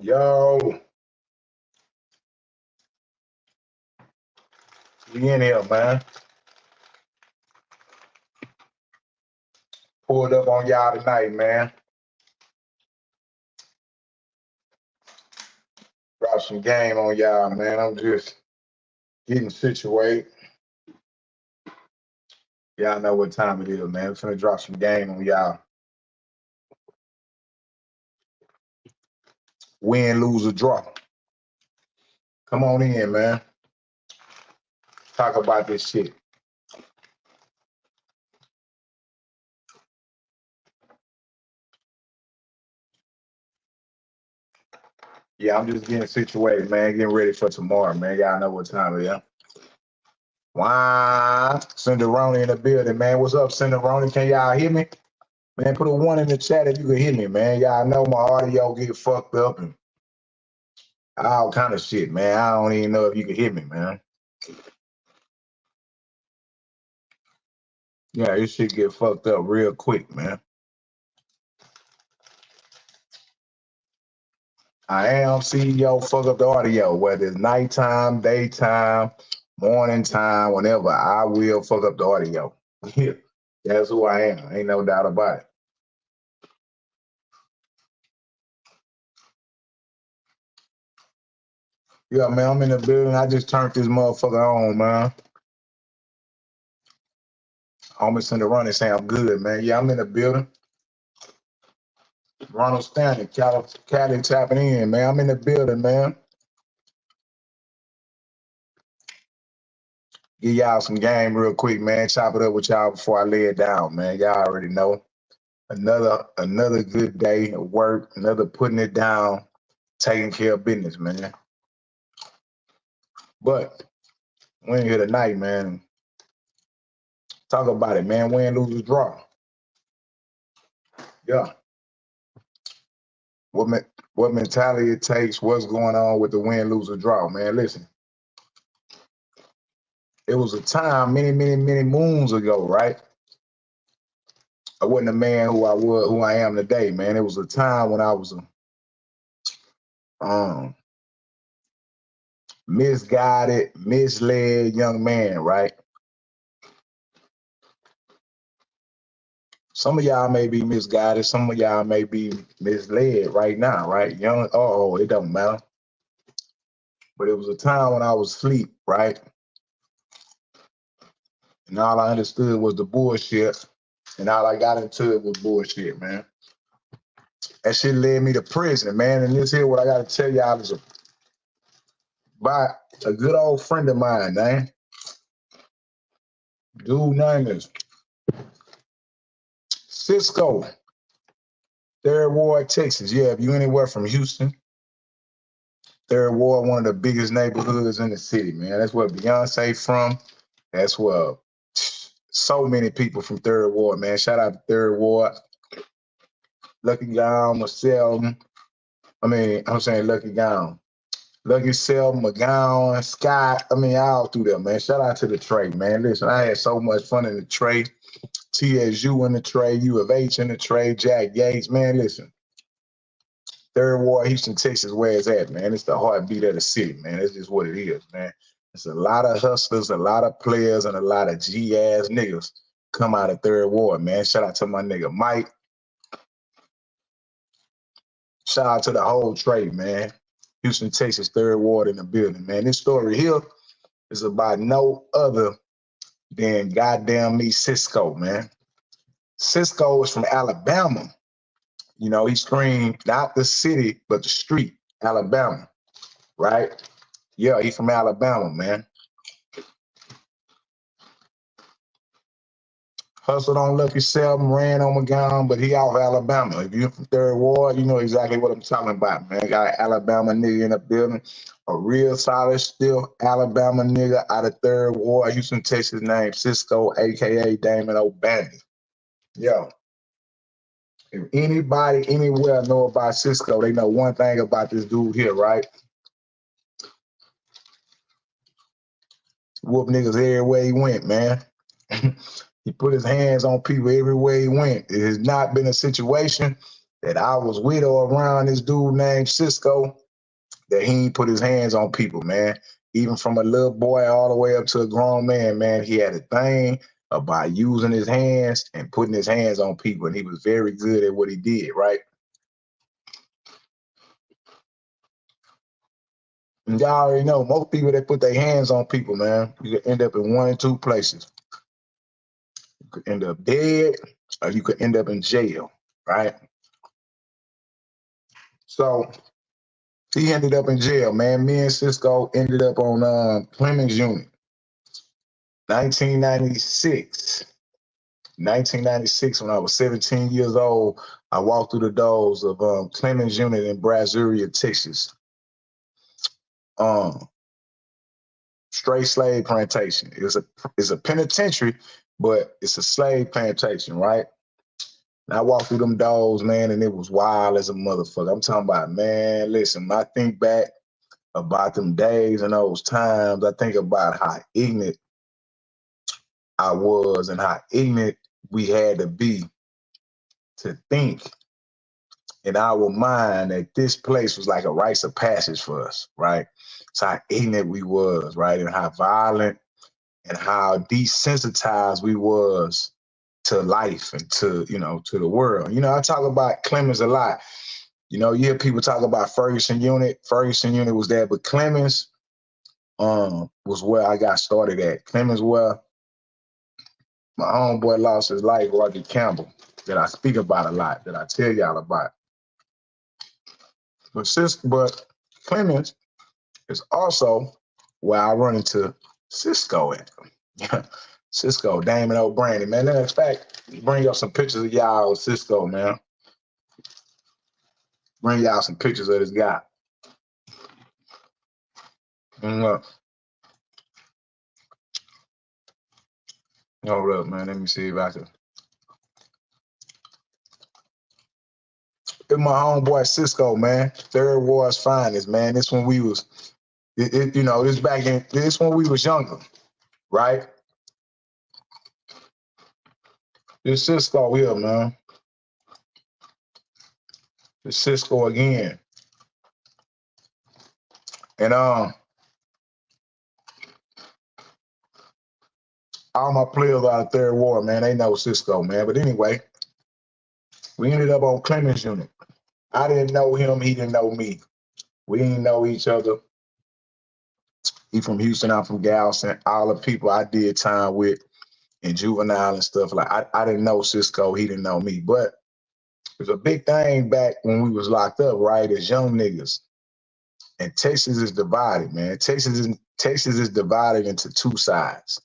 Yo, we in here, man. Pulled up on y'all tonight, man. Drop some game on y'all, man. I'm just getting situated. Y'all know what time it is, man. I'm finna drop some game on y'all. Win, lose, or draw. Come on in, man. Talk about this shit. Yeah, I'm just getting situated, man. Getting ready for tomorrow, man. Y'all know what time it is. Wow. Cinderoni in the building, man. What's up, Cinderoni? Can y'all hear me? Man, put a 1 in the chat if you can hear me, man. Y'all know my audio get fucked up and all kind of shit, man. I don't even know if you can hear me, man. Yeah, this shit get fucked up real quick, man. I am CEO, fuck up the audio, whether it's nighttime, daytime, morning time, whenever, I will fuck up the audio. That's who I am. Ain't no doubt about it. Yeah, man, I'm in the building. I just turned this motherfucker on, man. Homie send a run and say I'm good, man. Yeah, I'm in the building. Ronald Stanley, Cali tapping in, man. I'm in the building, man. Give y'all some game real quick, man. Chop it up with y'all before I lay it down, man. Y'all already know. Another good day of work, another putting it down, taking care of business, man. But we're in here tonight, man. Talk about it, man. Win, lose, or draw. Yeah. What mentality it takes, what's going on with the win, lose, or draw, man. Listen. It was a time many moons ago, right? I wasn't the man who I am today, man. It was a time when I was a misguided, misled young man, right? Some of y'all may be misguided, some of y'all may be misled right now, right? Young, it don't matter. But it was a time when I was asleep, right? And all I understood was the bullshit. And all I got into it was bullshit, man. That shit led me to prison, man. And this here, what I gotta tell y'all is by a good old friend of mine, man. Dude name is Cisco, Third Ward, Texas. Yeah, if you anywhere from Houston, Third Ward, one of the biggest neighborhoods in the city, man. That's where Beyonce from. That's where so many people from Third Ward, man. Shout out to Third Ward. Lucky Gown, Marcel. I'm saying Lucky Gown. Lucky Cell, McGowan, Scott. All through there, man. Shout out to the Trey, man. Listen, I had so much fun in the Trey. TSU in the Trey, U of H in the Trey, Jack Yates, man. Listen. Third Ward, Houston, Texas, where it's at, man. It's the heartbeat of the city, man. It's just what it is, man. It's a lot of hustlers, a lot of players, and a lot of G-ass niggas come out of Third Ward, man. Shout out to my nigga Mike. Shout out to the whole trade, man. Houston, Texas, Third Ward in the building, man. This story here is about no other than goddamn me, Cisco, man. Cisco is from Alabama. You know, he screamed not the city, but the street, Alabama, right? Yeah, he's from Alabama, man. Hustled on Lucky Seldom, ran on McGowan, but he out of Alabama. If you're from Third Ward, you know exactly what I'm talking about, man. Got an Alabama nigga in the building, a real solid, still Alabama nigga out of Third Ward, Houston, Texas, named Cisco, a.k.a. Damion Obadan. Yo, if anybody anywhere know about Cisco, they know one thing about this dude here, right? Whoop niggas everywhere he went, man. He put his hands on people everywhere he went. It has not been a situation that I was with or around this dude named Cisco, that he ain't put his hands on people, man. Even from a little boy all the way up to a grown man, he had a thing about using his hands and putting his hands on people, and he was very good at what he did, right? And y'all already know, most people that put their hands on people, man, you could end up in one or two places. You could end up dead, or you could end up in jail, right? So he ended up in jail, man. Me and Cisco ended up on Clemens Unit. 1996. 1996, when I was 17 years old, I walked through the doors of Clemens Unit in Brazuria, Texas. Straight slave plantation. It's a penitentiary, but it's a slave plantation, right? And I walked through them doors, man, and it was wild as a motherfucker. I'm talking about, man, listen, when I think back about them days and those times, I think about how ignorant I was and how ignorant we had to be to think in our mind that this place was like a rites of passage for us, right? It's how ignorant we was, right? And how violent and how desensitized we was to life and to, to the world. I talk about Clemens a lot. You hear people talk about Ferguson Unit. Ferguson Unit was there, but Clemens was where I got started at. Clemens, where my homeboy lost his life, Roger Campbell, that I speak about a lot, that I tell y'all about. But Clemens is also where I run into Cisco at. Cisco, Damion Obadan, man. In fact, bring up some pictures of y'all with Cisco, man. Bring y'all some pictures of this guy. Hold up, man. Let me see if I can. It's my homeboy Cisco, man. Third Ward's finest, man. This when we was, this when we was younger, right? This Cisco here, man. This Cisco again. And all my players out of Third Ward, man, they know Cisco, man. But anyway, we ended up on Clemens Unit. I didn't know him, he didn't know me. We didn't know each other. He from Houston, I'm from Galveston. All the people I did time with in juvenile and stuff, like I didn't know Cisco, he didn't know me. But it was a big thing back when we was locked up, right, as young niggas. And Texas is divided, man. Texas is divided into two sides.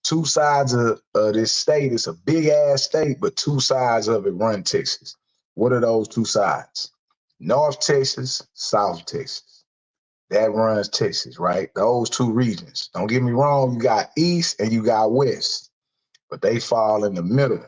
Two sides of this state. It's a big ass state, but two sides of it run Texas. What are those two sides? North Texas, South Texas. That runs Texas, right? Those two regions. Don't get me wrong, you got East and you got West, but they fall in the middle.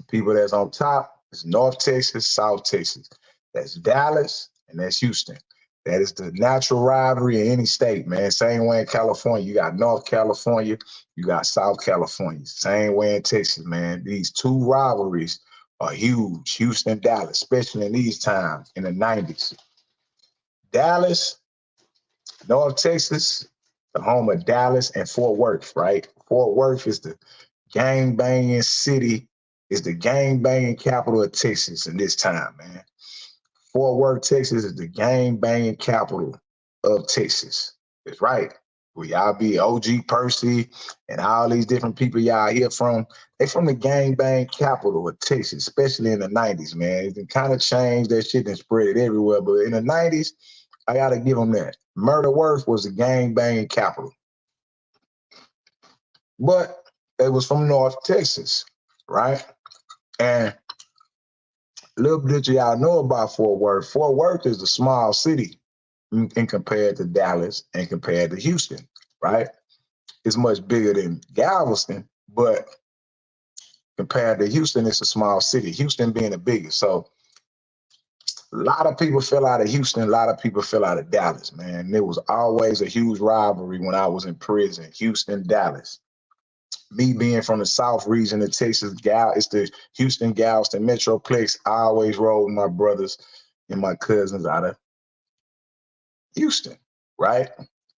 People that's on top is North Texas, South Texas. That's Dallas and that's Houston. That is the natural rivalry in any state, man. Same way in California. You got North California, you got South California. Same way in Texas, man. These two rivalries are huge. Houston, Dallas, especially in these times, in the 90s. Dallas, North Texas, the home of Dallas and Fort Worth, right? Fort Worth is the gang-banging city, is the gang-banging capital of Texas in this time, man. Fort Worth, Texas is the gang-banging capital of Texas. It's right. Where y'all be OG Percy and all these different people y'all hear from, they from the gang-bang capital of Texas, especially in the 90s, man. It kind of changed that shit and spread it everywhere. But in the 90s, I got to give them that. Murder Worth was the gang-banging capital. But it was from North Texas, right? And a little bit y'all know about Fort Worth. Fort Worth is a small city in compared to Dallas and compared to Houston, right? It's much bigger than Galveston, but compared to Houston, it's a small city. Houston being the biggest. So a lot of people fell out of Houston. A lot of people fell out of Dallas, man. There was always a huge rivalry when I was in prison, Houston, Dallas. Me being from the South region of Texas, it's the Houston, Galveston Metroplex. I always roll with my brothers and my cousins out of Houston, right?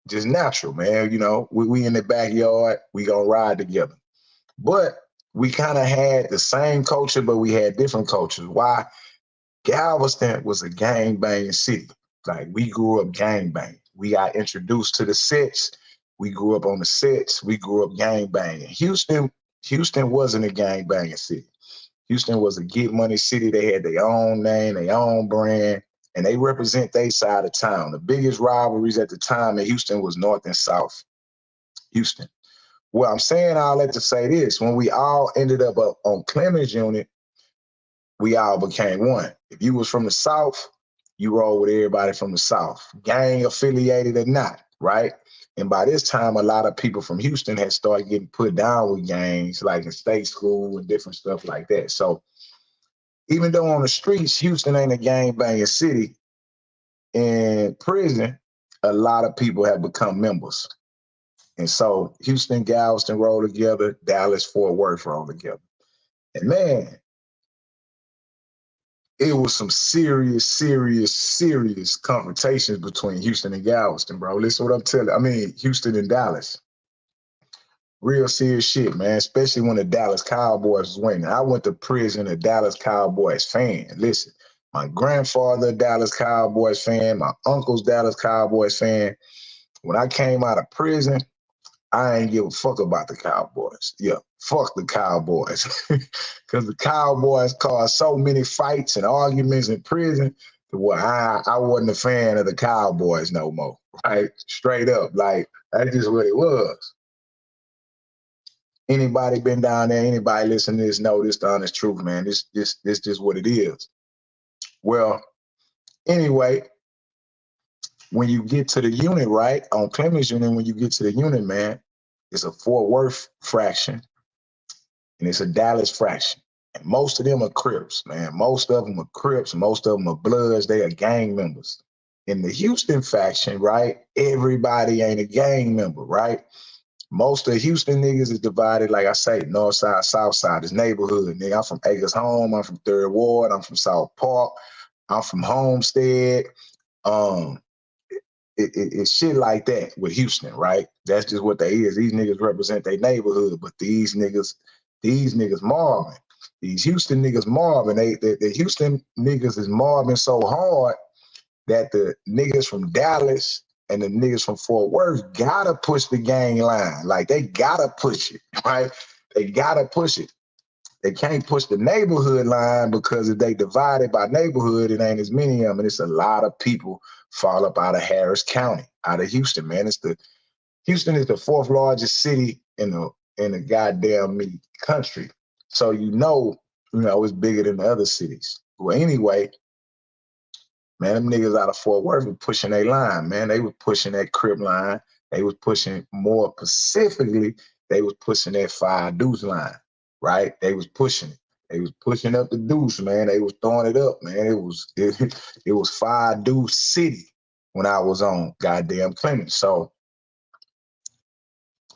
Just natural, man. You know, we in the backyard, we gonna ride together. But we kind of had the same culture, but we had different cultures. Why? Galveston was a gang banging city. Like, we grew up gang banging. We got introduced to the sets. We grew up on the sets. We grew up gang banging. Houston wasn't a gang banging city. Houston was a get money city. They had their own name, their own brand, and they represent their side of town. The biggest rivalries at the time in Houston was North and South Houston. Well, I'm saying all that to say this: when we all ended up on Clemens Unit, we all became one. If you was from the South, you roll with everybody from the South, gang affiliated or not, right? And by this time, a lot of people from Houston had started getting put down with gangs, like in state school and different stuff like that. So even though on the streets, Houston ain't a gang banging city, in prison, a lot of people have become members. And so Houston, Galveston roll together, Dallas, Fort Worth roll together. And man, it was some serious confrontations between Houston and Galveston, bro. Listen what I'm telling you. I mean, Houston and Dallas. Real serious shit, man, especially when the Dallas Cowboys was winning. I went to prison a Dallas Cowboys fan. Listen, my grandfather, Dallas Cowboys fan, my uncle's Dallas Cowboys fan. When I came out of prison, I ain't give a fuck about the Cowboys. Yeah, fuck the Cowboys. Because the Cowboys caused so many fights and arguments in prison that I wasn't a fan of the Cowboys no more, right? Straight up. Like, that's just what it was. Anybody been down there, anybody listening to this know this the honest truth, man. This just what it is. Well, anyway, when you get to the unit, right, on Clemens Unit, when you get to the unit, man, it's a Fort Worth fraction and it's a Dallas fraction. And most of them are Crips, man. Most of them are Crips. Most of them are Bloods. They are gang members. In the Houston faction, right, everybody ain't a gang member, right? Most of Houston niggas is divided, like I say, north side, south side. It's neighborhood, nigga. I'm from Acres Home. I'm from 3rd Ward. I'm from South Park. I'm from Homestead. It's shit like that with Houston, right? That's just what they is. These niggas represent their neighborhood, but these niggas mobbing. These Houston niggas mobbing. The Houston niggas is mobbing so hard that the niggas from Dallas and the niggas from Fort Worth gotta push the gang line. Like, they gotta push it, right? They gotta push it. They can't push the neighborhood line because if they divide it by neighborhood, it ain't as many of them. And it's a lot of people fall up out of Harris County, out of Houston, man. Houston is the 4th largest city in the goddamn country. So you know it's bigger than the other cities. Well, anyway, man, them niggas out of Fort Worth were pushing their line, man. They were pushing that Crip line. They was pushing, more specifically, they was pushing that 5 deuce line, right? They was pushing it. They was pushing up the deuce, man. They was throwing it up, man. It was 5 deuce city when I was on goddamn Clemens. So,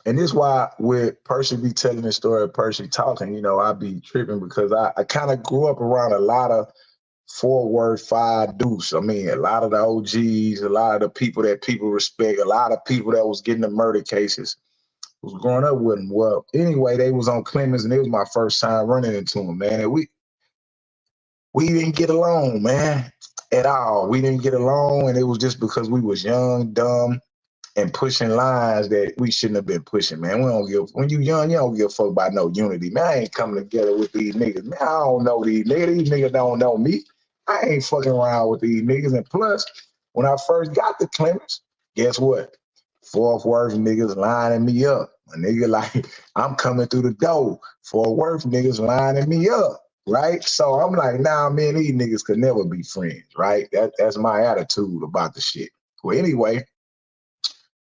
and this is why with Percy be telling the story of Percy talking, I be tripping because I kind of grew up around a lot of Fort Worth 5 deuce. I mean, a lot of the OGs, a lot of the people that people respect, a lot of people that was getting the murder cases was growing up with them. Well, anyway, they was on Clemens and it was my first time running into them, man. And we didn't get along, man, at all. We didn't get along, and it was just because we was young, dumb, and pushing lines that we shouldn't have been pushing, man. When you young, you don't give a fuck about no unity, man. I ain't coming together with these niggas, man. I don't know these niggas. These niggas don't know me. I ain't fucking around with these niggas. And plus, when I first got to Clemens, guess what? Fort Worth niggas lining me up. A nigga like, I'm coming through the door. Fort Worth niggas lining me up, right? So I'm like, nah, man, these niggas could never be friends, right? That's my attitude about the shit. Well, anyway,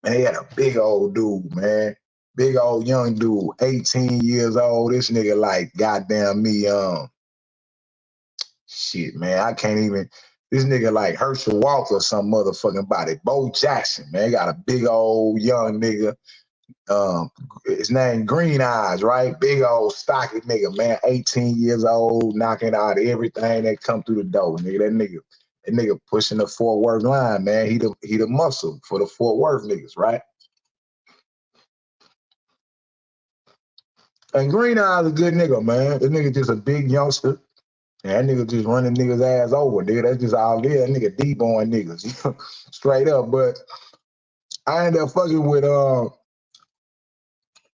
man, they had a big old dude, man. Big old young dude, 18 years old. This nigga like goddamn me, shit, man. I can't even, this nigga like Herschel Walker or some motherfucking body. Bo Jackson, man. Got a big old young nigga. His name Green Eyes, right? Big old stocky nigga, man. 18 years old, knocking out everything that come through the door. That nigga pushing the Fort Worth line, man. He the muscle for the Fort Worth niggas, right? And Green Eyes a good nigga, man. This nigga just a big youngster. And that nigga just running niggas' ass over, nigga. That's just all there. That nigga D-boying niggas. Straight up. But I ended up fucking with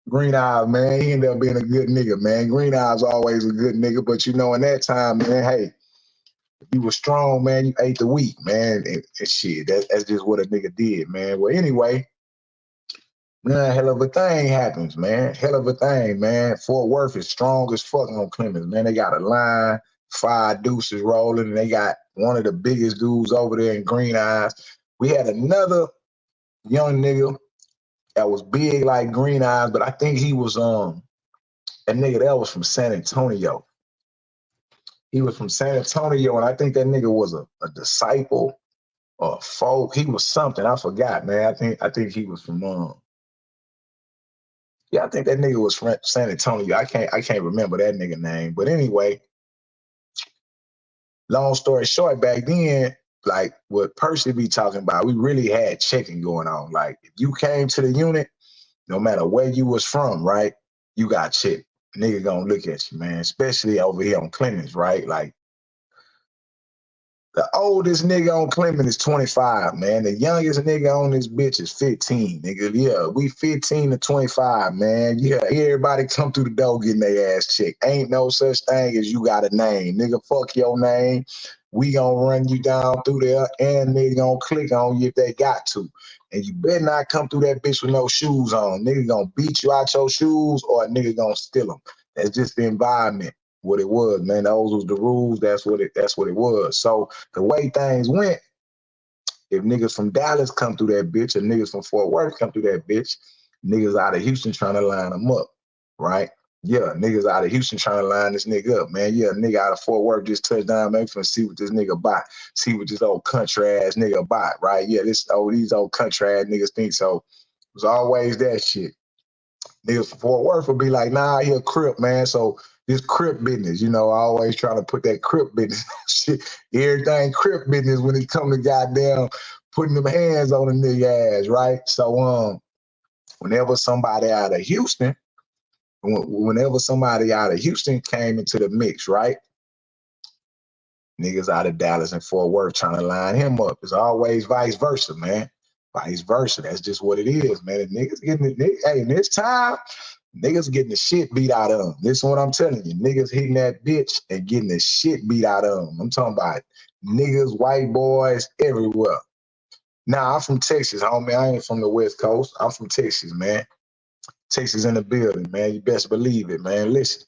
Green Eyes, man. He ended up being a good nigga, man. Green Eyes always a good nigga. But you know, in that time, man, hey, if you were strong, man, you ate the weak, man. And shit, that's just what a nigga did, man. Well, anyway, man, hell of a thing happens, man. Hell of a thing, man. Fort Worth is strong as fuck on Clemens, man. They got a line, 5 deuces rolling, and they got one of the biggest dudes over there in Green Eyes. We had another young nigga that was big like Green Eyes, but I think he was a nigga that was from San Antonio. He was from San Antonio, and I think that nigga was a disciple or a folk. He was something. I forgot, man. I think he was from yeah, I think that nigga was from San Antonio. I can't remember that nigga name. But anyway, long story short, back then, like what Percy be talking about, we really had checking going on. Like if you came to the unit, no matter where you was from, right, you got checked. Nigga gonna look at you, man, especially over here on Clemens, right? Like the oldest nigga on Clemens is 25, man. The youngest nigga on this bitch is 15, nigga. Yeah, we 15 to 25, man. Yeah, everybody come through the door getting their ass checked. Ain't no such thing as you got a name. Nigga, fuck your name. We gonna run you down through there and nigga gonna click on you if they got to. And you better not come through that bitch with no shoes on. Nigga gonna beat you out your shoes or a nigga gonna steal them. That's just the environment. What it was, man. Those was the rules. That's what it was. So the way things went, if niggas from Dallas come through that bitch or niggas from Fort Worth come through that bitch, niggas out of Houston trying to line them up, right? Yeah, niggas out of Houston trying to line this nigga up, man. Yeah, nigga out of Fort Worth just touched down, man, finna see what this nigga buy. See what this old country ass nigga buy, right? Yeah, these old country ass niggas think so. It was always that shit. Niggas from Fort Worth would be like, nah, he a Crip, man. So this Crip business, you know, always trying to put that Crip business shit, everything Crip business when it come to goddamn putting them hands on a nigga ass, right? So whenever somebody out of Houston came into the mix, right? Niggas out of Dallas and Fort Worth trying to line him up. It's always vice versa, man. Vice versa. That's just what it is, man. And niggas getting hey, in this time, niggas getting the shit beat out of them. This is what I'm telling you. Niggas hitting that bitch and getting the shit beat out of them. I'm talking about niggas, white boys, everywhere. Now, I'm from Texas, homie. I ain't from the West Coast. I'm from Texas, man. Texas in the building, man. You best believe it, man. Listen,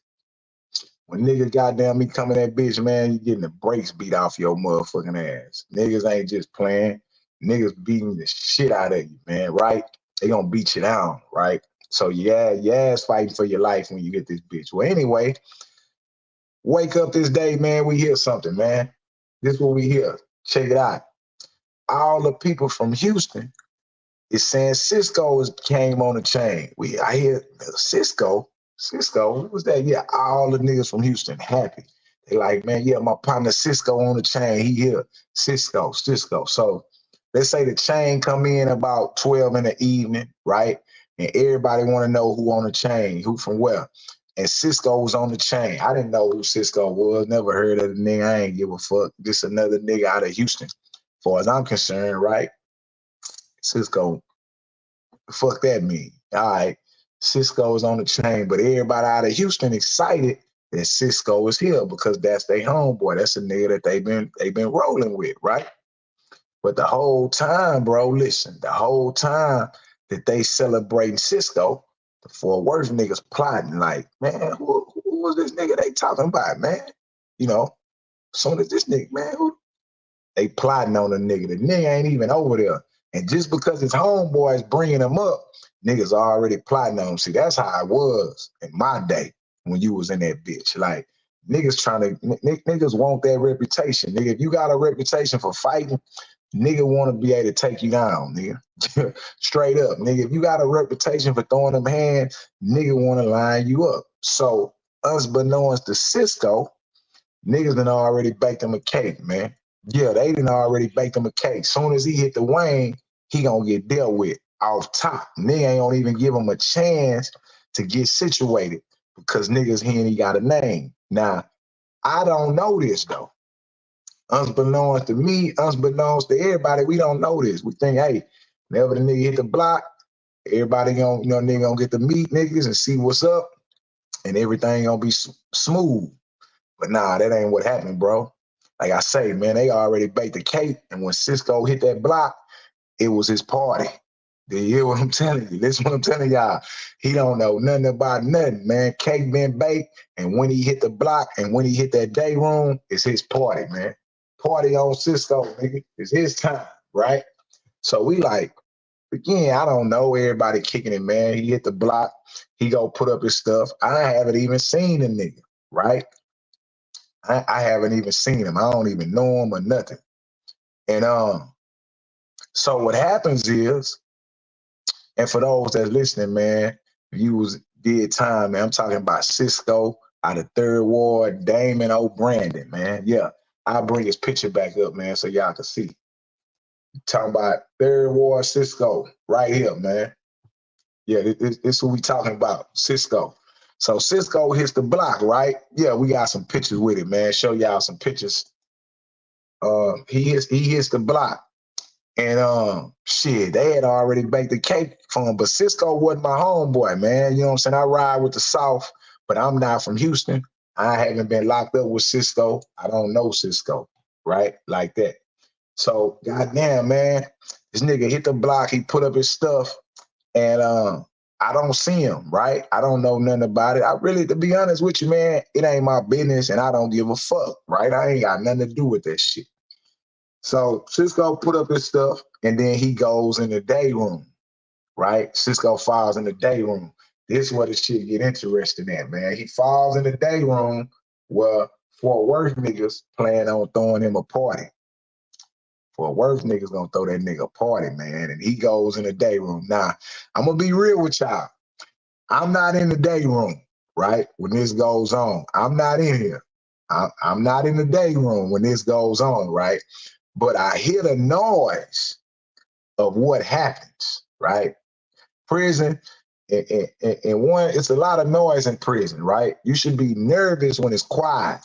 when niggas goddamn me coming that bitch, man, you getting the brakes beat off your motherfucking ass. Niggas ain't just playing. Niggas beating the shit out of you, man, right? They gonna beat you down, right? So yeah, your ass fighting for your life when you get this bitch. Well, anyway, wake up this day, man, we hear something, man. This is what we hear. Check it out. All the people from Houston is saying Cisco came on the chain. I hear Cisco, what was that? Yeah, all the niggas from Houston happy. They like, man, yeah, my partner Cisco on the chain. He here. Cisco. So let's say the chain come in about 12 in the evening, right? And everybody want to know who on the chain, who from where. And Cisco was on the chain. I didn't know who Cisco was. Never heard of the nigga. I ain't give a fuck. Just another nigga out of Houston. As far as I'm concerned, right? Cisco, fuck that mean? All right, Cisco is on the chain, but everybody out of Houston excited that Cisco is here because that's their homeboy. That's a nigga that they've been rolling with, right? But the whole time, bro, listen, the whole time that they celebrating Cisco, the Fort Worth niggas plotting like, man, who was this nigga they talking about, man? You know, soon as this nigga, man, who? They plotting on a nigga. The nigga ain't even over there. And just because his homeboy is bringing him up, niggas already plotting on him. See, that's how it was in my day when you was in that bitch. Like, niggas want that reputation. Nigga, if you got a reputation for fighting, nigga want to be able to take you down, nigga. Straight up, nigga. If you got a reputation for throwing them hands, nigga want to line you up. So, unbeknownst to Cisco, niggas done already baked him a cake, man. Yeah, they done already baked him a cake. Soon as he hit the wing, he gonna get dealt with off top. Nigga ain't gonna even give him a chance to get situated because niggas he got a name. Now, I don't know this though. Unbeknownst to me, unbeknownst to everybody, we don't know this. We think, hey, whenever the nigga hit the block, everybody gonna, nigga gonna get to meet niggas and see what's up, and everything gonna be smooth. But nah, that ain't what happened, bro. Like I say, man, they already baked the cake, and when Cisco hit that block, it was his party. Do you hear what I'm telling you? Listen what I'm telling y'all. He don't know nothing about nothing, man. Cake been baked, and when he hit the block and when he hit that day room, it's his party, man. Party on Cisco, nigga. It's his time, right? So we like, again, I don't know. Everybody kicking it, man. He hit the block. He go put up his stuff. I haven't even seen the nigga, right? I haven't even seen him. I don't even know him or nothing. And so what happens is, and for those that's listening, man, you did time, man. I'm talking about Cisco out of Third Ward, Damion Obadan, man. Yeah, I'll bring his picture back up, man, so y'all can see. Talking about Third Ward Cisco right here, man. Yeah, this what we talking about, Cisco. So Cisco hits the block, right? Yeah, we got some pictures with it, man. Show y'all some pictures. He hits the block. And shit, they had already baked the cake for him. But Cisco wasn't my homeboy, man. You know what I'm saying? I ride with the South, but I'm not from Houston. I haven't been locked up with Cisco. I don't know Cisco, right? Like that. So, goddamn, man, this nigga hit the block. He put up his stuff, and I don't see him, right? I don't know nothing about it. I really, to be honest with you, man, it ain't my business, and I don't give a fuck, right? I ain't got nothing to do with that shit. So Cisco put up his stuff, and then he goes in the day room, right? Cisco falls in the day room. This is where the shit get interesting at, man. He falls in the day room where Fort Worth niggas plan on throwing him a party. Fort Worth niggas gonna throw that nigga a party, man. And he goes in the day room. Now, I'm gonna be real with y'all. I'm not in the day room, right? When this goes on. I'm not in here. I'm not in the day room when this goes on, right? But I hear the noise of what happens, right? Prison, and one, it's a lot of noise in prison, right? You should be nervous when it's quiet.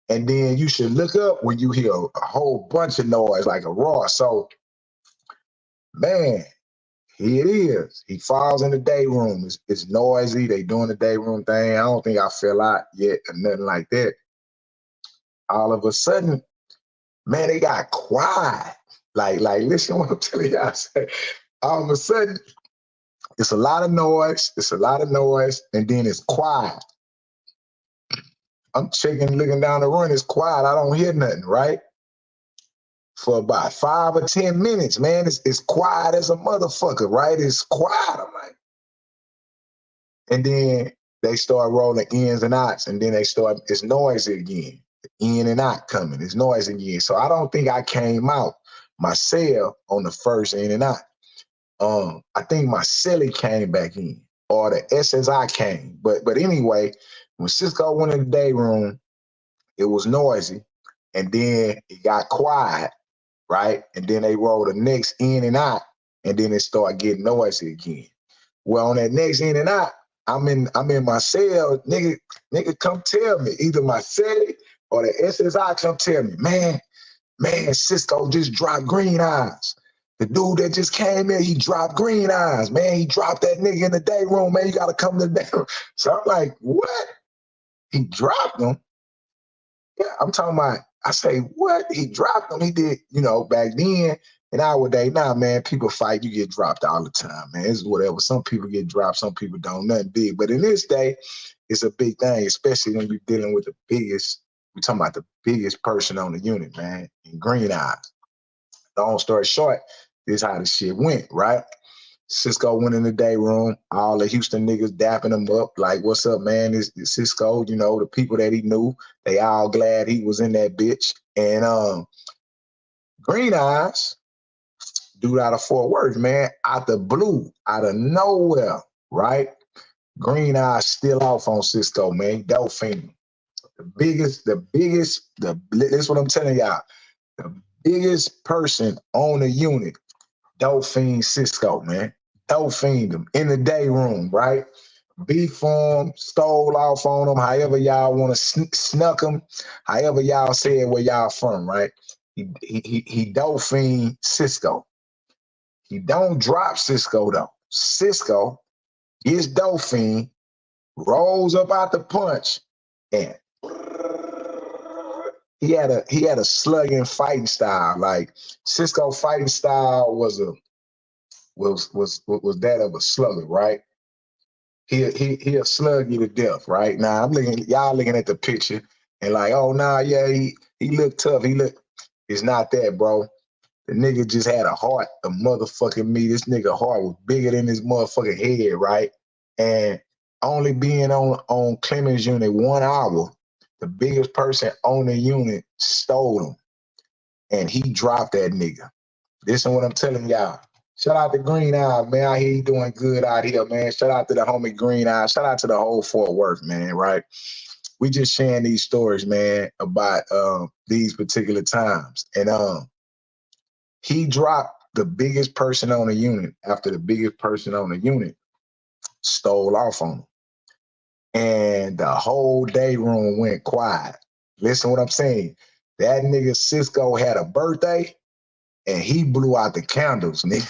And then you should look up when you hear a whole bunch of noise, like a roar. So, man, here it is. He falls in the day room. It's noisy. They doing the day room thing. I don't think I fell out yet or nothing like that. All of a sudden, man, they got quiet. Like, listen what I'm telling y'all. All of a sudden, it's a lot of noise. It's a lot of noise, and then it's quiet. I'm checking, looking down the run. It's quiet. I don't hear nothing, right? For about 5 or 10 minutes, man, it's quiet as a motherfucker, right? It's quiet. I'm like, and then they start rolling ins and outs, and then it's noisy again. In and out coming, it's noisy again. So I don't think I came out my cell on the first in and out. I think my Cellie came back in, or the SSI came. But anyway, when Cisco went in the day room, it was noisy, and then it got quiet, right? And then they rolled the next in and out, and then it started getting noisy again. Well, on that next in and out, I'm in my cell, nigga, come tell me, either my Cellie or the SSI come tell me, man, Cisco just dropped green eyes. The dude that just came in, he dropped green eyes, man. He dropped that nigga in the day room, man. You gotta come to the day room. So I'm like, what? He dropped him? Yeah, I'm talking about, I say, what? He dropped him. He did, back then, in our day, now, man, people fight, you get dropped all the time, man. It's whatever. Some people get dropped, some people don't, nothing big. But in this day, it's a big thing, especially when you're dealing with we're talking about the biggest person on the unit, man, in green eyes. Long story short, this is how the shit went, right? Cisco went in the day room, all the Houston niggas dapping him up, like, what's up, man? This Cisco, the people that he knew, they all glad he was in that bitch. And Green Eyes, dude out of Fort Worth, man, out the blue, out of nowhere, right? Green Eye still off on Cisco, man. Dolphin. This is what I'm telling y'all. The biggest person on the unit, Dolphin Cisco, man. Dolphin them in the day room, right? Beef on, stole off on them, however y'all want to snuck them, however y'all say it where y'all from, right? He Dolphin Cisco. He don't drop Cisco though. Cisco gets Dolphin, rolls up out the punch, and he had a slugging fighting style. Like Cisco fighting style was that of a slugger, right? He'll slug you to death, right? Now y'all looking at the picture and like, oh nah, yeah, he looked tough. It's not that, bro. The nigga just had a heart, a motherfucking me. This nigga heart was bigger than his motherfucking head, right? And only being on Clemens Unit 1 hour, the biggest person on the unit stole him. And he dropped that nigga. Listen what I'm telling y'all. Shout out to Green Eye, man. I hear you doing good out here, man. Shout out to the homie Green Eye. Shout out to the whole Fort Worth, man, right? We just sharing these stories, man, about these particular times. And he dropped the biggest person on the unit after the biggest person on the unit stole off on him. And the whole day room went quiet. Listen what I'm saying. That nigga Cisco had a birthday and he blew out the candles, nigga.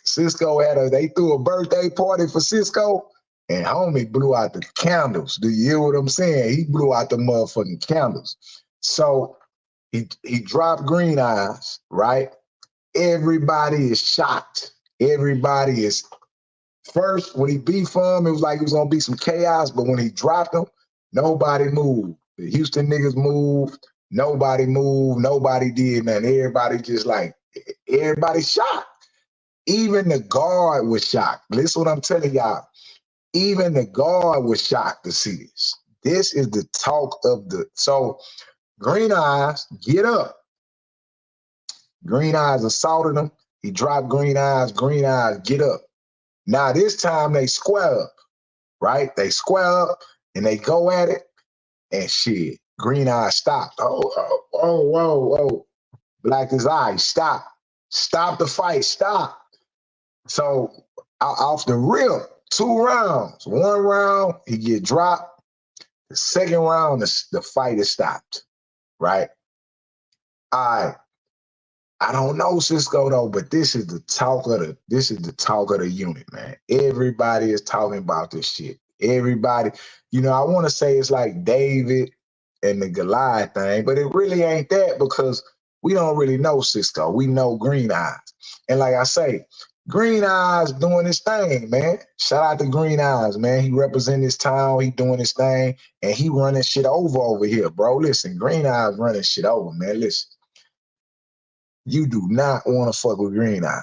Cisco they threw a birthday party for Cisco and homie blew out the candles. Do you hear what I'm saying? He blew out the motherfucking candles. So he dropped Green Eyes, right? Everybody is shocked. Everybody is first when he beat him, it was like it was gonna be some chaos, but when he dropped him, nobody moved. The Houston niggas moved, nobody moved, nobody did nothing. Everybody just like everybody shocked. Even the guard was shocked. Listen what I'm telling y'all. Even the guard was shocked to see this. This is the talk of so Green Eyes, get up. Green Eyes assaulted him. He dropped Green Eyes, get up. Now this time they square up, right? They square up and they go at it and shit. Green Eyes stopped. Whoa. Black as ice, stop. Stop the fight, stop. So off the rip, 2 rounds. 1 round, he get dropped. The second round, the fight is stopped, right? I don't know Cisco though, but this is the talk of the unit, man. Everybody is talking about this shit. Everybody, I want to say it's like David and the Goliath thing, but it really ain't that because we don't really know Cisco. We know Green Eyes. And like I say, Green Eyes doing his thing, man. Shout out to Green Eyes, man. He representing his town. He doing his thing, and he running shit over here, bro. Listen, Green Eyes running shit over, man. Listen. You do not want to fuck with Green Eyes.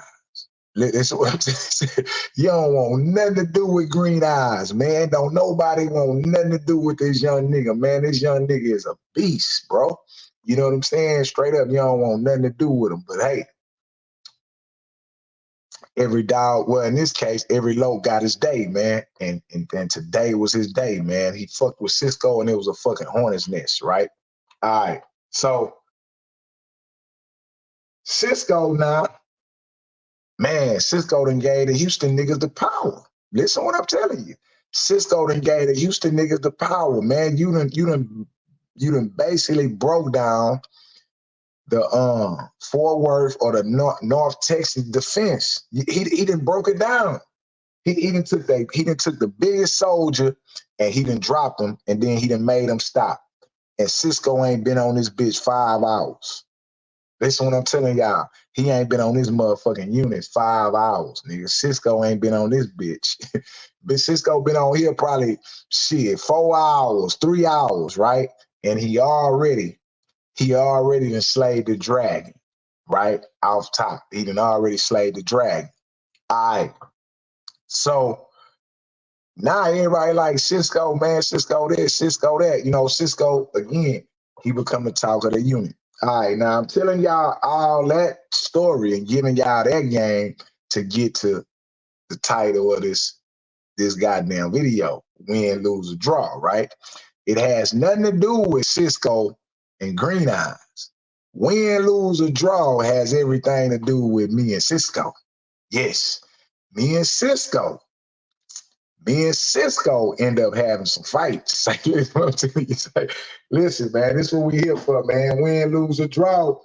Listen what I'm saying. You don't want nothing to do with Green Eyes, man. Don't nobody want nothing to do with this young nigga, man. This young nigga is a beast, bro. You know what I'm saying? Straight up, you don't want nothing to do with him. But hey, every dog, well, in this case, every low got his day, man. And today was his day, man. He fucked with Cisco and it was a fucking hornet's nest, right? All right. So Cisco now, man, Cisco done gave the Houston niggas the power. Listen what I'm telling you. Cisco done gave the Houston niggas the power, man. You done basically broke down the Fort Worth or the North Texas defense. He done broke it down. He done took the biggest soldier and he done dropped him and then he done made him stop. And Cisco ain't been on this bitch 5 hours. Listen what I'm telling y'all. He ain't been on this motherfucking unit 5 hours, nigga. Cisco ain't been on this bitch. But Cisco been on here probably, 4 hours, 3 hours, right? And he already done slayed the dragon, right? Off top. He done already slayed the dragon. All right. So now everybody like Cisco, man, Cisco this, Cisco that. Cisco, again, he become the talk of the unit. All right, now I'm telling y'all all that story and giving y'all that game to get to the title of this goddamn video, win, lose, or draw, right? It has nothing to do with Cisco and Green Eyes. Win, lose, or draw has everything to do with me and Cisco. Yes, me and Cisco. Me and Cisco end up having some fights. Like, listen, what I'm telling you, listen, man, this is what we here for, man. Win, lose, or draw.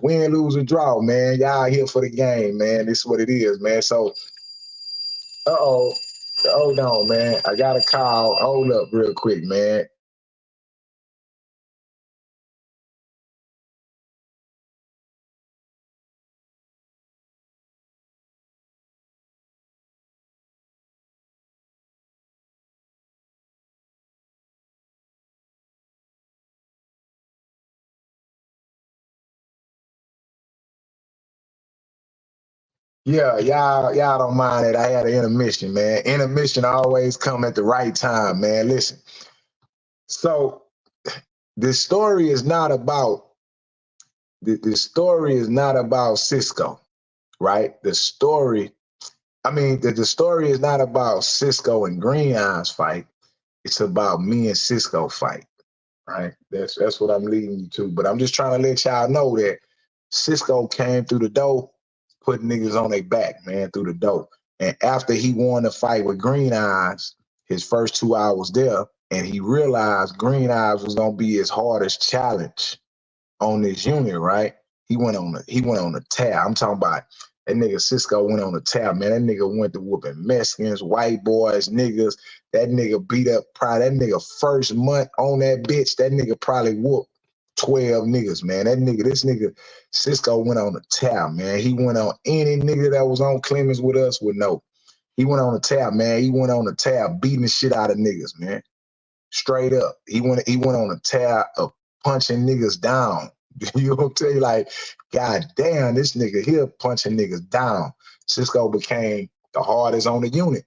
Win, lose, or draw, man. Y'all here for the game, man. This is what it is, man. So, hold on, man. I got a call. Hold up real quick, man. Yeah, y'all don't mind that I had an intermission, man. Intermission always come at the right time, man. Listen. So this story is not about Cisco, right? The story is not about Cisco and Green Eyes fight. It's about me and Cisco fight, right? That's what I'm leading you to. But I'm just trying to let y'all know that Cisco came through the door, put niggas on their back, man, through the door. And after he won the fight with Green Eyes, his first 2 hours there, and he realized Green Eyes was gonna be his hardest challenge on this unit, right? He went on the tear. I'm talking about that nigga Cisco went on the tear, man. That nigga went to whooping Mexicans, white boys, niggas. That nigga beat up probably that nigga first month on that bitch. That nigga probably whooped 12 niggas, man. This nigga Cisco went on the tear, man. He went on any nigga that was on Clemens with us would know. He went on the tear, man. He went on the tear, beating the shit out of niggas, man. Straight up. He went on a tear of punching niggas down. You know what I'm saying? Like, god damn, this nigga here punching niggas down. Cisco became the hardest on the unit.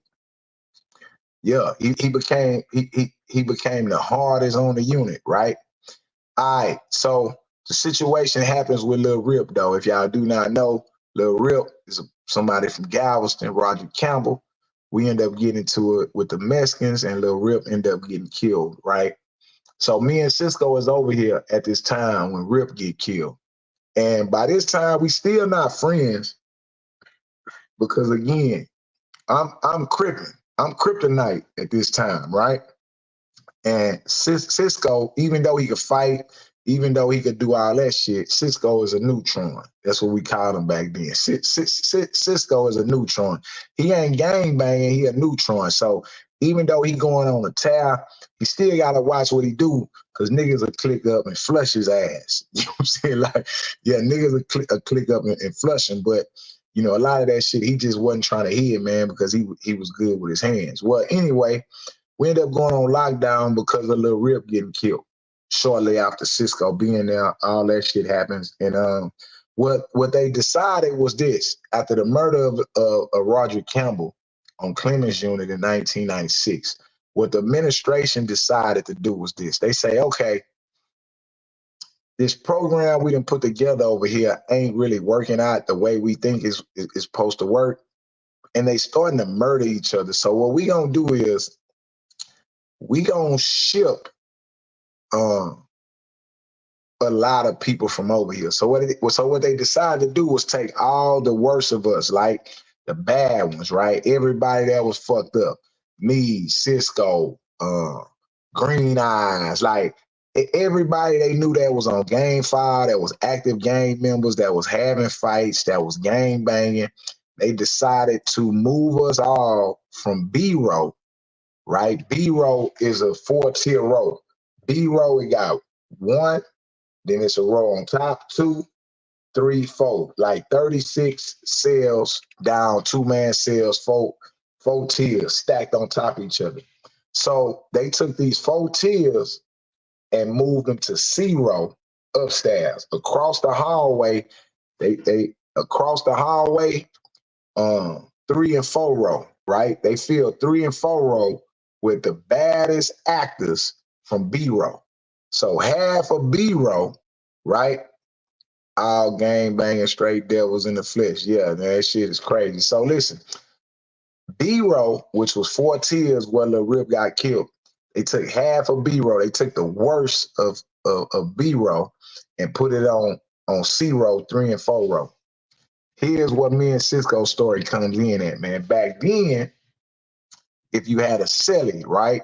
Yeah, he became the hardest on the unit, right? All right, so the situation happens with Lil Rip, though. If y'all do not know, Lil Rip is somebody from Galveston, Roger Campbell. We end up getting to it with the Mexicans, and Lil Rip end up getting killed, right? So me and Cisco is over here at this time when Rip get killed. And by this time, we still not friends because again, I'm crippin'. I'm kriptonite at this time, right? And Cisco, even though he could fight, even though he could do all that shit, Cisco is a neutron. That's what we called him back then. Cisco is a neutron. He ain't gang banging, he a neutron. So even though he going on a tear, he still gotta watch what he do, because niggas will click up and flush his ass. You know what I'm saying? Like, yeah, niggas will click up and flush him, but you know, a lot of that shit, he just wasn't trying to hit, man, because he was good with his hands. Well, anyway, we ended up going on lockdown because of Lil Rip getting killed shortly after Cisco being there. All that shit happens. And what they decided was this. After the murder of Roger Campbell on Clemens Unit in 1996, what the administration decided to do was this. They say, okay, this program we done put together over here ain't really working out the way we think is supposed to work. And they starting to murder each other. So what we gonna do is we gonna ship a lot of people from over here. So what they decided to do was take all the worst of us, like the bad ones, right? Everybody that was fucked up, me, Cisco, Green Eyes, like everybody they knew that was on game file, that was active gang members, that was having fights, that was gang banging. They decided to move us all from B row, right? B row is a 4-tier row. B row, we got 1, then it's a row on top, 2, 3, 4, like 36 cells down, 2-man cells, four tiers stacked on top of each other. So they took these 4 tiers and moved them to 0 upstairs. Across the hallway, they across the hallway, 3 and 4 row, right? They filled 3 and 4 row with the baddest actors from B row. So half of B row, right? all gang banging straight devils in the flesh. Yeah, man, that shit is crazy. So listen, B-roll, which was 4 tiers where Lil Rip got killed, they took half of B-roll. They took the worst of B-roll and put it on C-roll, 3 and 4 row. Here's what me and Cisco's story comes in at, man. Back then, if you had a Cellie, right?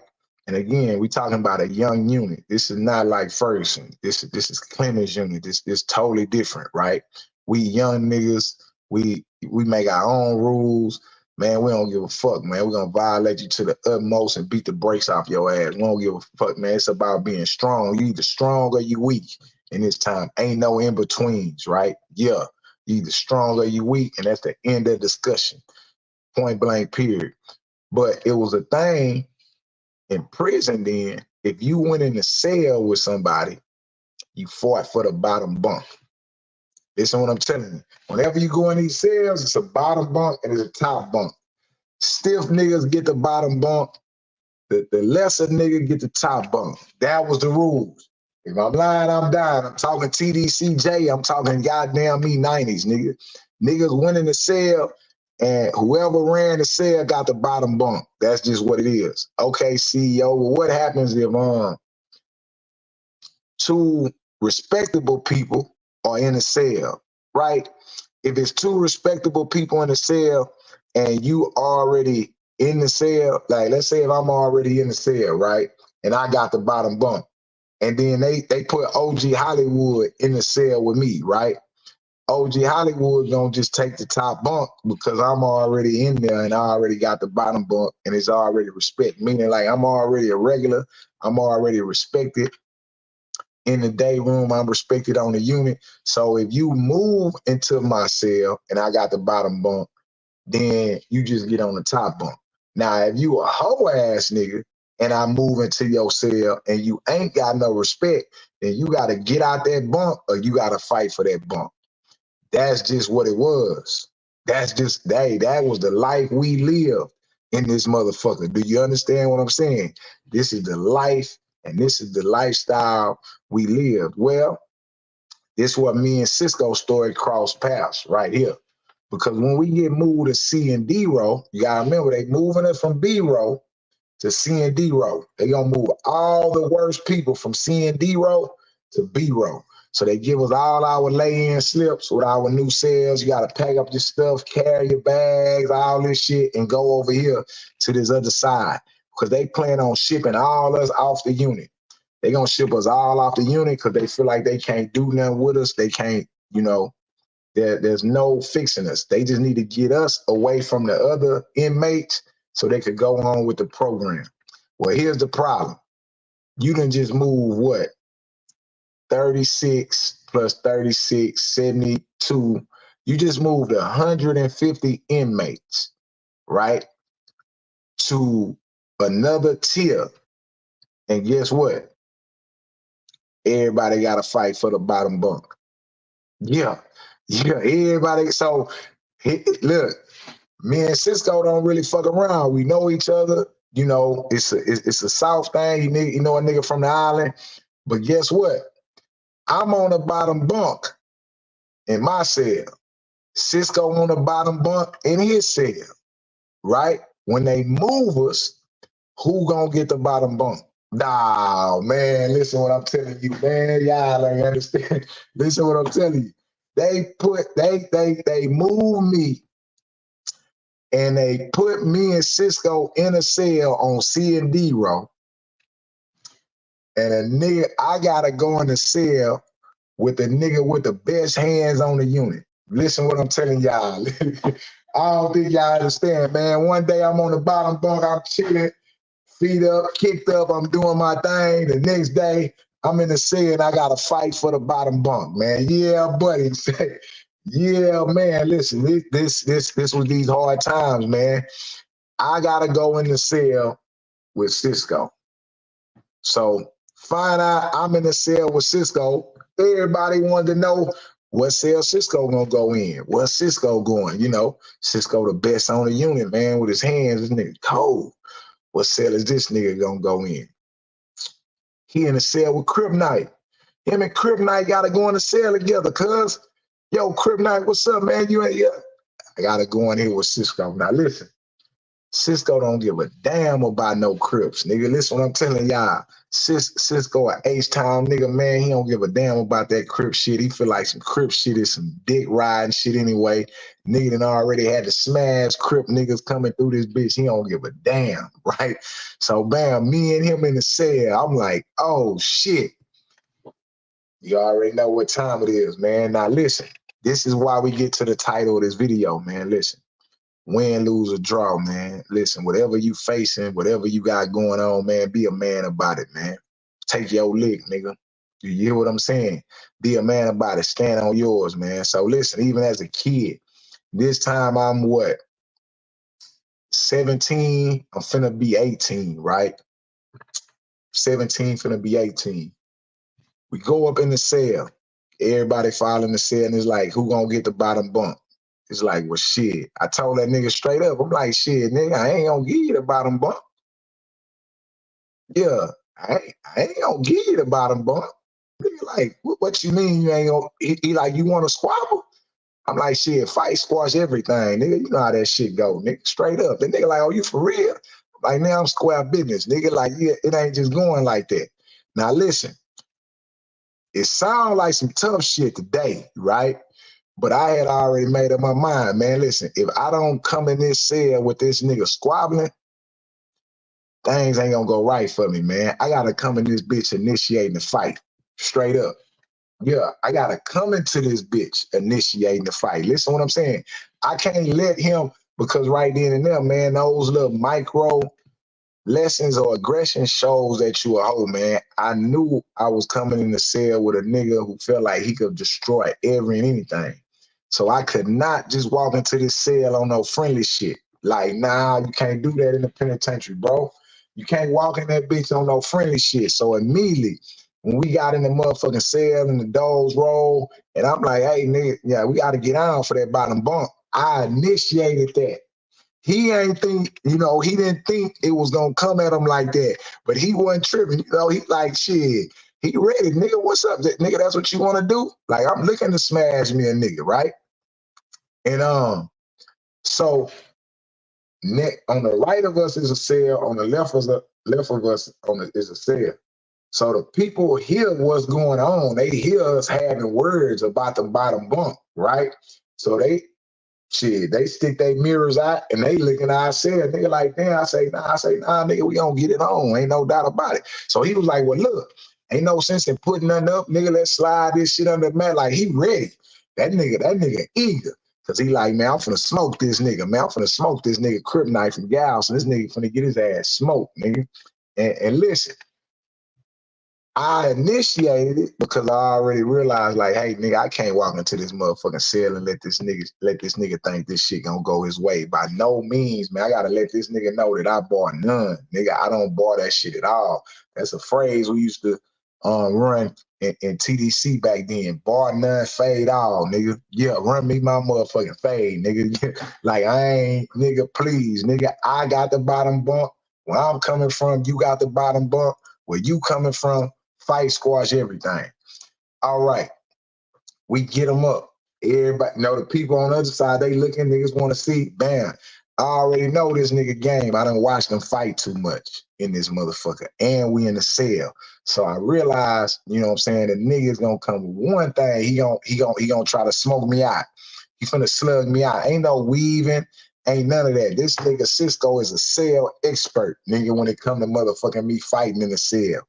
And again, we talking about a young unit. This is not like Ferguson. This is Clemens Unit. This totally different, right? We young niggas. We make our own rules. Man, we don't give a fuck, man. We're gonna violate you to the utmost and beat the brakes off your ass. We don't give a fuck, man. It's about being strong. You either strong or you weak in this time. Ain't no in-betweens, right? Yeah. You either strong or you weak, and that's the end of the discussion. Point blank, period. But it was a thing in prison then. If you went in the cell with somebody, you fought for the bottom bunk. Listen to what I'm telling you. Whenever you go in these cells, it's a bottom bunk and it's a top bunk. Stiff niggas get the bottom bunk. The lesser nigga get the top bunk. That was the rules. If I'm lying, I'm dying. I'm talking TDCJ. I'm talking goddamn me 90s, nigga. Niggas went in the cell and whoever ran the cell got the bottom bunk. That's just what it is. Okay, CEO, well, what happens if 2 respectable people are in a cell, right? If it's 2 respectable people in the cell and you already in the cell, like let's say if I'm already in the cell, right? And I got the bottom bunk. And then they put OG Hollywood in the cell with me, right? OG Hollywood don't just take the top bunk because I'm already in there and I already got the bottom bunk and it's already respect. Meaning like I'm already a regular, I'm already respected. In the day room, I'm respected on the unit. So if you move into my cell and I got the bottom bunk, then you just get on the top bunk. Now, if you a hoe ass nigga and I move into your cell and you ain't got no respect, then you got to get out that bunk or you got to fight for that bunk. That's just what it was. That's just, that was the life we lived in this motherfucker. Do you understand what I'm saying? This is the life and this is the lifestyle we lived. Well, this is what me and Cisco's story crossed paths right here. Because when we get moved to C and D row, you gotta remember they moving us from B row to C and D row. They gonna move all the worst people from C and D row to B row. So they give us all our lay-in slips with our new cells. You gotta pack up your stuff, carry your bags, all this shit, and go over here to this other side. Because they plan on shipping all us off the unit. They gonna ship us all off the unit because they feel like they can't do nothing with us. They can't, you know, there's no fixing us. They just need to get us away from the other inmates so they could go on with the program. Well, here's the problem. You done just move what? 36 plus 36, 72. You just moved 150 inmates, right? To another tier. And guess what? Everybody got to fight for the bottom bunk. Yeah, everybody. So, look, me and Cisco don't really fuck around. We know each other. You know, it's a South thing. You know a nigga from the island. But guess what? I'm on the bottom bunk in my cell. Cisco on the bottom bunk in his cell, right? When they move us, who gonna get the bottom bunk? Nah, man, listen what I'm telling you, man. Y'all ain't understand. Listen what I'm telling you. They moved me and they put me and Cisco in a cell on C and D row. And a nigga, I gotta go in the cell with the nigga with the best hands on the unit. Listen what I'm telling y'all. I don't think y'all understand, man. One day I'm on the bottom bunk, I'm chilling, feet up, kicked up, I'm doing my thing. The next day, I'm in the cell and I gotta fight for the bottom bunk, man. Yeah, buddy. Yeah, man. Listen, this was these hard times, man. I gotta go in the cell with Cisco. So find out I'm in the cell with Cisco. Everybody wanted to know what cell Cisco gonna go in. What's Cisco going? You know, Cisco the best on the unit, man, with his hands. This nigga cold. What cell is this nigga gonna go in? He in the cell with Criptonite. Him and Kriptonite gotta go in the cell together, cuz. Yo, Kriptonite, what's up, man? You ain't, yeah. I gotta go in here with Cisco. Now listen, Cisco don't give a damn about no Crips, nigga. Listen what I'm telling y'all. Cisco a H-Town nigga, man. He don't give a damn about that Crip shit. He feel like some Crip shit is some dick riding shit anyway. Nigga done already had to smash Crip niggas coming through this bitch. He don't give a damn, right? So bam, me and him in the cell. I'm like, oh shit. You already know what time it is, man. Now listen, this is why we get to the title of this video, man. Listen. Win, lose, or draw, man. Listen, whatever you facing, whatever you got going on, man, be a man about it, man. Take your lick, nigga. You hear what I'm saying? Be a man about it. Stand on yours, man. So listen, even as a kid, this time I'm what? 17, I'm finna be 18, right? 17, finna be 18. We go up in the cell. Everybody file in the cell, and it's like, who gonna get the bottom bunk? It's like, well, shit. I told that nigga straight up. I'm like, shit, nigga, I ain't gonna give you the bottom bunk. Yeah, I ain't gonna give you the bottom bunk. Nigga, like, what you mean you ain't gonna, he like, you wanna squabble? I'm like, shit, fight, squash everything, nigga. You know how that shit go, nigga, straight up. The nigga like, oh, you for real? Like, now I'm square business, nigga. Like, yeah, it ain't just going like that. Now, listen, it sounds like some tough shit today, right? But I had already made up my mind, man. Listen, if I don't come in this cell with this nigga squabbling, things ain't gonna go right for me, man. I gotta come in this bitch initiating the fight, straight up. Yeah, I gotta come into this bitch initiating the fight. Listen what I'm saying. I can't let him, because right then and there, man, those little micro lessons or aggression shows that you a hoe, man. I knew I was coming in the cell with a nigga who felt like he could destroy every and anything. So I could not just walk into this cell on no friendly shit. Like, nah, you can't do that in the penitentiary, bro. You can't walk in that bitch on no friendly shit. So immediately, when we got in the motherfucking cell and the doors roll, and I'm like, hey, nigga, yeah, we got to get on for that bottom bunk. I initiated that. He ain't think, you know, he didn't think it was gonna come at him like that. But he wasn't tripping, you know, he like, shit, he ready, nigga, what's up? Nigga, that's what you wanna do? Like, I'm looking to smash me a nigga, right? And so on the right of us is a cell, on the left of us is a cell. So the people hear what's going on. They hear us having words about the bottom bunk, right? So they stick their mirrors out and they looking at our cell. Nigga like, damn, I say, nah, nigga, we gonna get it on. Ain't no doubt about it. So he was like, well, look, ain't no sense in putting nothing up. Nigga, let's slide this shit under the mat. Like, he ready. That nigga eager. Cause he like, man, I'm finna smoke this nigga. Man, I'm finna smoke this nigga Kryptonite from Gal. So this nigga finna get his ass smoked, nigga. And listen, I initiated it because I already realized, like, hey, nigga, I can't walk into this motherfucking cell and let this nigga think this shit gonna go his way. By no means, man. I gotta let this nigga know that I bar none. Nigga, I don't bar that shit at all. That's a phrase we used to run in TDC back then. Bar none, fade all, nigga. Yeah, run me my motherfucking fade, nigga. Like, I ain't, nigga, please, nigga, I got the bottom bump. Where I'm coming from, you got the bottom bump. Where you coming from, fight, squash, everything. All right, we get them up. Everybody, know the people on the other side, they looking, niggas want to see, bam. I already know this nigga game. I done watched them fight too much in this motherfucker. And we in the cell. So I realized, you know what I'm saying, the nigga's gonna come with one thing. He gonna try to smoke me out. He finna slug me out. Ain't no weaving, ain't none of that. This nigga Cisco is a cell expert, nigga, when it come to motherfucking me fighting in the cell.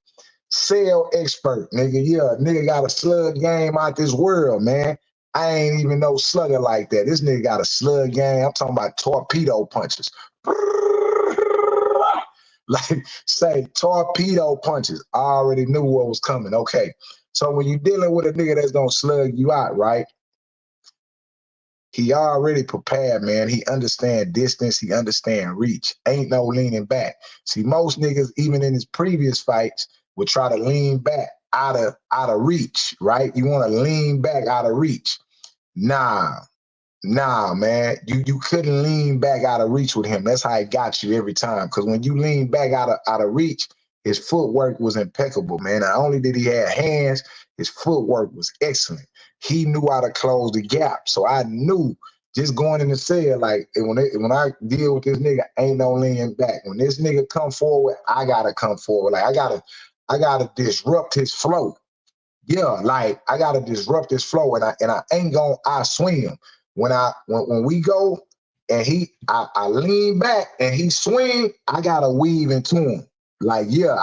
Cell expert, nigga. Yeah, nigga got a slug game out this world, man. I ain't even no slugger like that. This nigga got a slug game. I'm talking about torpedo punches. Like, say, torpedo punches. I already knew what was coming. Okay. So when you're dealing with a nigga that's gonna slug you out, right? He already prepared, man. He understand distance. He understand reach. Ain't no leaning back. See, most niggas, even in his previous fights, would try to lean back out of reach, right? You want to lean back out of reach. Nah, man. You couldn't lean back out of reach with him. That's how he got you every time. Because when you lean back out of reach, His footwork was impeccable, man. Not only did he have hands, his footwork was excellent. He knew how to close the gap. So I knew just going in the cell, like when I deal with this nigga, ain't no leaning back. When this nigga come forward, I gotta come forward. Like I gotta disrupt his flow. Yeah, like I gotta disrupt his flow, and I ain't gonna swing him. When we go and I lean back and he swing, I gotta weave into him. Like, yeah,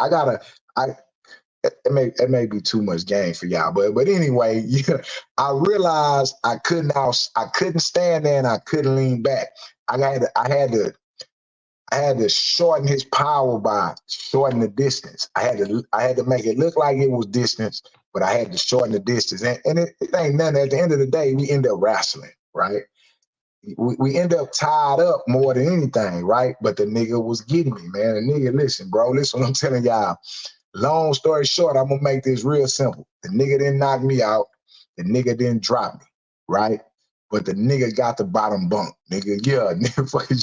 it may be too much game for y'all, but anyway, yeah, I realized I couldn't stand there and I couldn't lean back. I had to shorten his power by shorten the distance. I had to make it look like it was distance, but I had to shorten the distance. And it ain't nothing. At the end of the day, we end up wrestling, right? We end up tied up more than anything, right? But the nigga was getting me, man. The nigga, listen, bro, listen what I'm telling y'all. Long story short, I'm gonna make this real simple. The nigga didn't knock me out. The nigga didn't drop me, right? But the nigga got the bottom bunk. Nigga, yeah, nigga, fucking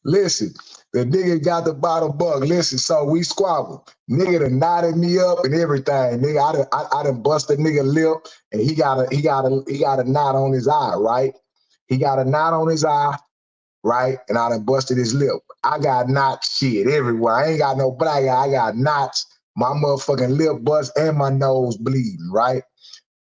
listen, the nigga got the bottom bunk. Listen, so we squabbled. Nigga done knotted me up and everything. Nigga, I done bust a nigga lip, and he got a knot on his eye, right? He got a knot on his eye, right? And I done busted his lip. I got knots shit everywhere. I ain't got no black eye. I got knots. My motherfucking lip bust and my nose bleeding, right?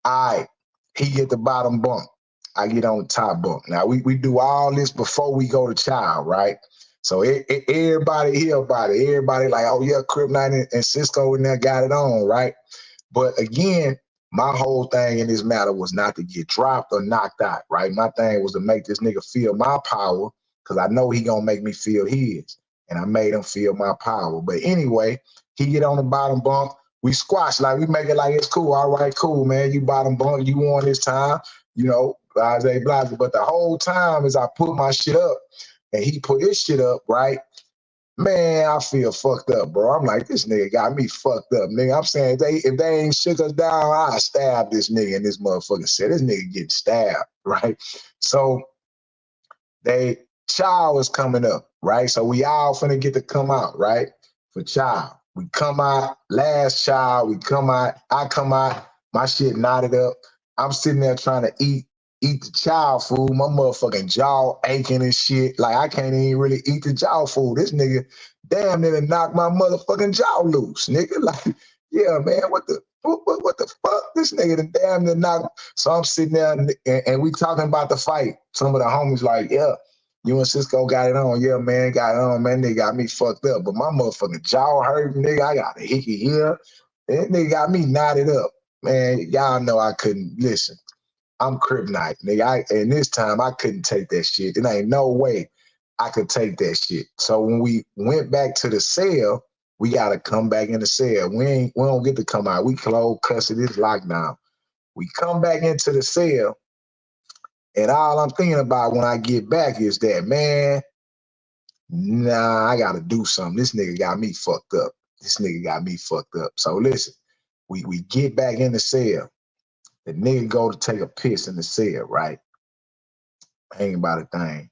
All right, he get the bottom bunk. I get on the top bunk. Now, we do all this before we go to child, right? So everybody hear about it. Everybody like, oh, yeah, Kriptonite and Cisco and there got it on, right? But again, my whole thing in this matter was not to get dropped or knocked out, right? My thing was to make this nigga feel my power, because I know he gonna make me feel his. And I made him feel my power. But anyway, he get on the bottom bunk. We squash, like we make it like it's cool. All right, cool, man. You bottom bunk, you won this time, you know, blase, blase. But the whole time as I put my shit up and he put his shit up, right? Man, I feel fucked up, bro. I'm like, this nigga got me fucked up, nigga. I'm saying if they ain't shook us down, I'll stab this nigga in this motherfucking set. This nigga getting stabbed, right? So child is coming up, right? So we all finna get to come out, right? For child. We come out, last child, we come out, I come out, my shit knotted up. I'm sitting there trying to eat the child food, my motherfucking jaw aching and shit. Like I can't even really eat the jaw food. This nigga damn near knocked my motherfucking jaw loose, nigga. Like, yeah, man, what the fuck? This nigga done damn near knocked. So I'm sitting there and we talking about the fight. Some of the homies like, yeah, you and Cisco got it on. Yeah, man, got it on. Man, they got me fucked up. But my motherfucking jaw hurt, nigga. I got a hickey here. That nigga got me knotted up. Man, y'all know I couldn't listen. I'm kriptonite, nigga. And this time I couldn't take that shit. There ain't no way I could take that shit. So when we went back to the cell, we gotta come back in the cell. We don't get to come out. We close custody, it's lockdown. We come back into the cell, and all I'm thinking about when I get back is that, man, nah, I gotta do something. This nigga got me fucked up. This nigga got me fucked up. So listen, we get back in the cell. The nigga go to take a piss in the cell, right? Ain't about a thing.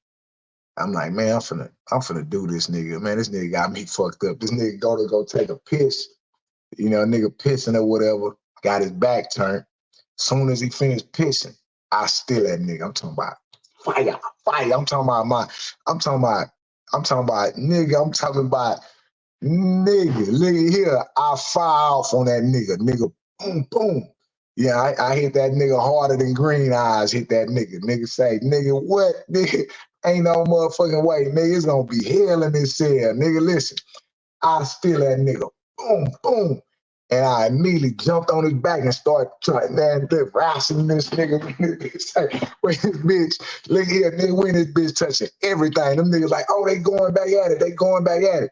I'm like, man, I'm finna do this nigga. Man, this nigga got me fucked up. This nigga go take a piss. You know, nigga pissing or whatever. Got his back turned. Soon as he finished pissing, I steal that nigga. I'm talking about fire. I'm talking about nigga. I'm talking about nigga here. I fire off on that nigga. Nigga, boom, boom. Yeah, I hit that nigga harder than Green Eyes hit that nigga. Nigga say, nigga, what? Nigga, ain't no motherfucking way. Nigga, it's gonna be hell in this cell. Nigga, listen, I steal that nigga. Boom, boom. And I immediately jumped on his back and started trying, man, wrestling this nigga. When this bitch, look here, nigga, when this bitch touching everything. Them niggas like, oh, they going back at it. They going back at it.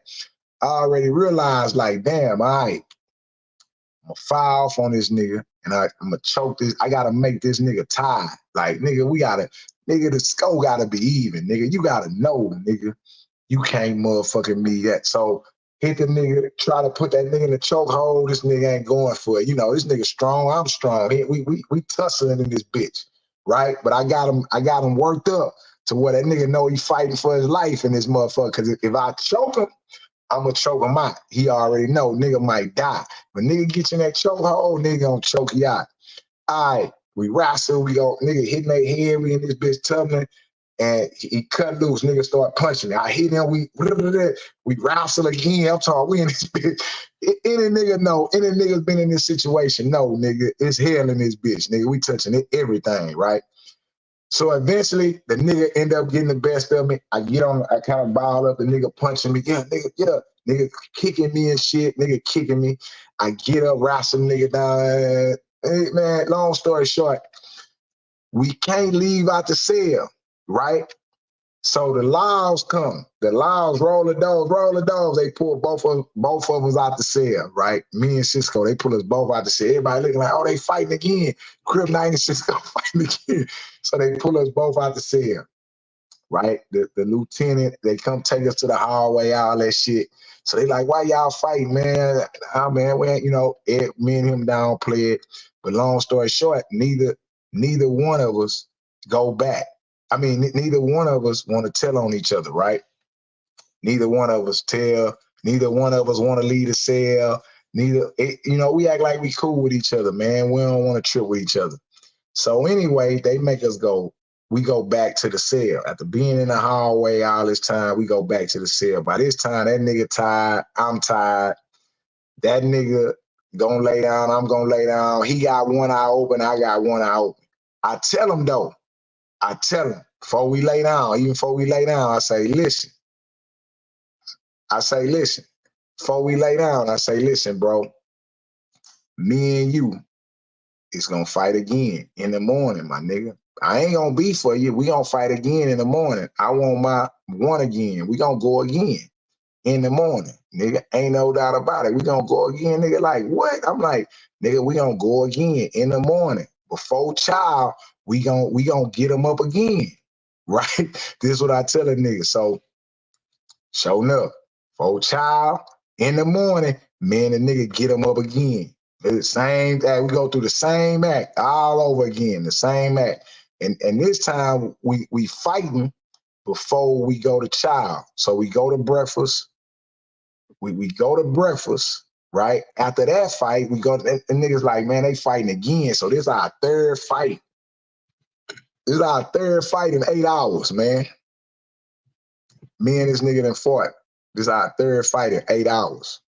I already realized, like, damn, all right, I'm gonna fire off on this nigga and I'm gonna choke this. I gotta make this nigga tired. Like, nigga, the score gotta be even, nigga. You gotta know, nigga. You can't motherfucking me that. So hit the nigga, try to put that nigga in the chokehold. This nigga ain't going for it. You know, this nigga strong, I'm strong. We tussling in this bitch, right? But I got him worked up to where that nigga know he fighting for his life in this motherfucker. Cause if I choke him, I'm gonna choke him out. He already know nigga might die. But nigga get you in that chokehold, nigga gonna choke you out. All right, we wrestle, we go, nigga hitting their head, we in this bitch tumbling, and he cut loose, nigga start punching. I hit him, we wrestle again. I'm talking, we in this bitch. Any nigga know, any nigga been in this situation, no, nigga, it's hell in this bitch, nigga. We touching it, everything, right? So eventually, the nigga end up getting the best of me. I get on, I kind of ball up, the nigga punching me. Yeah, nigga, yeah. Nigga kicking me and shit. Nigga kicking me. I get up, wrestle nigga down. Hey, man, long story short, we can't leave out the cell, right? So the laws come. The laws roll the doors. They pull both of us out the cell, right? Me and Cisco, they pull us both out the cell. Everybody looking like, oh, they fighting again. Kriptonite and Cisco fighting again. So they pull us both out the cell, right? The lieutenant, they come take us to the hallway, all that shit. So they like, why y'all fighting, man? Man, we ain't, me and him downplay it. But long story short, neither one of us go back. I mean, neither one of us want to tell on each other, right? Neither one of us tell. Neither one of us want to leave the cell. We act like we cool with each other, man. We don't want to trip with each other. So anyway, they make us go. We go back to the cell. After being in the hallway all this time, we go back to the cell. By this time, that nigga tired. I'm tired. That nigga gonna lay down. I'm gonna lay down. He got one eye open. I got one eye open. I tell him, though. Before we lay down, I say, listen. Before we lay down, I say, listen, bro. Me and you is gonna fight again in the morning, my nigga. I ain't gonna be for you. We gonna fight again in the morning. I want my one again. We gonna go again in the morning, nigga. Ain't no doubt about it. We gonna go again, nigga. Like, what? I'm like, nigga, we gonna go again in the morning. Before child, we gonna get them up again. Right? This is what I tell a nigga. So, show enough. For child, in the morning, me and the nigga get them up again. The same act. We go through the same act all over again, the same act. And this time, we fighting before we go to child. So we go to breakfast. We go to breakfast, right? After that fight, we go to, and niggas like, man, they fighting again. So this is our third fight. This is our third fight in 8 hours, man. Me and this nigga done fought. This is our third fight in 8 hours.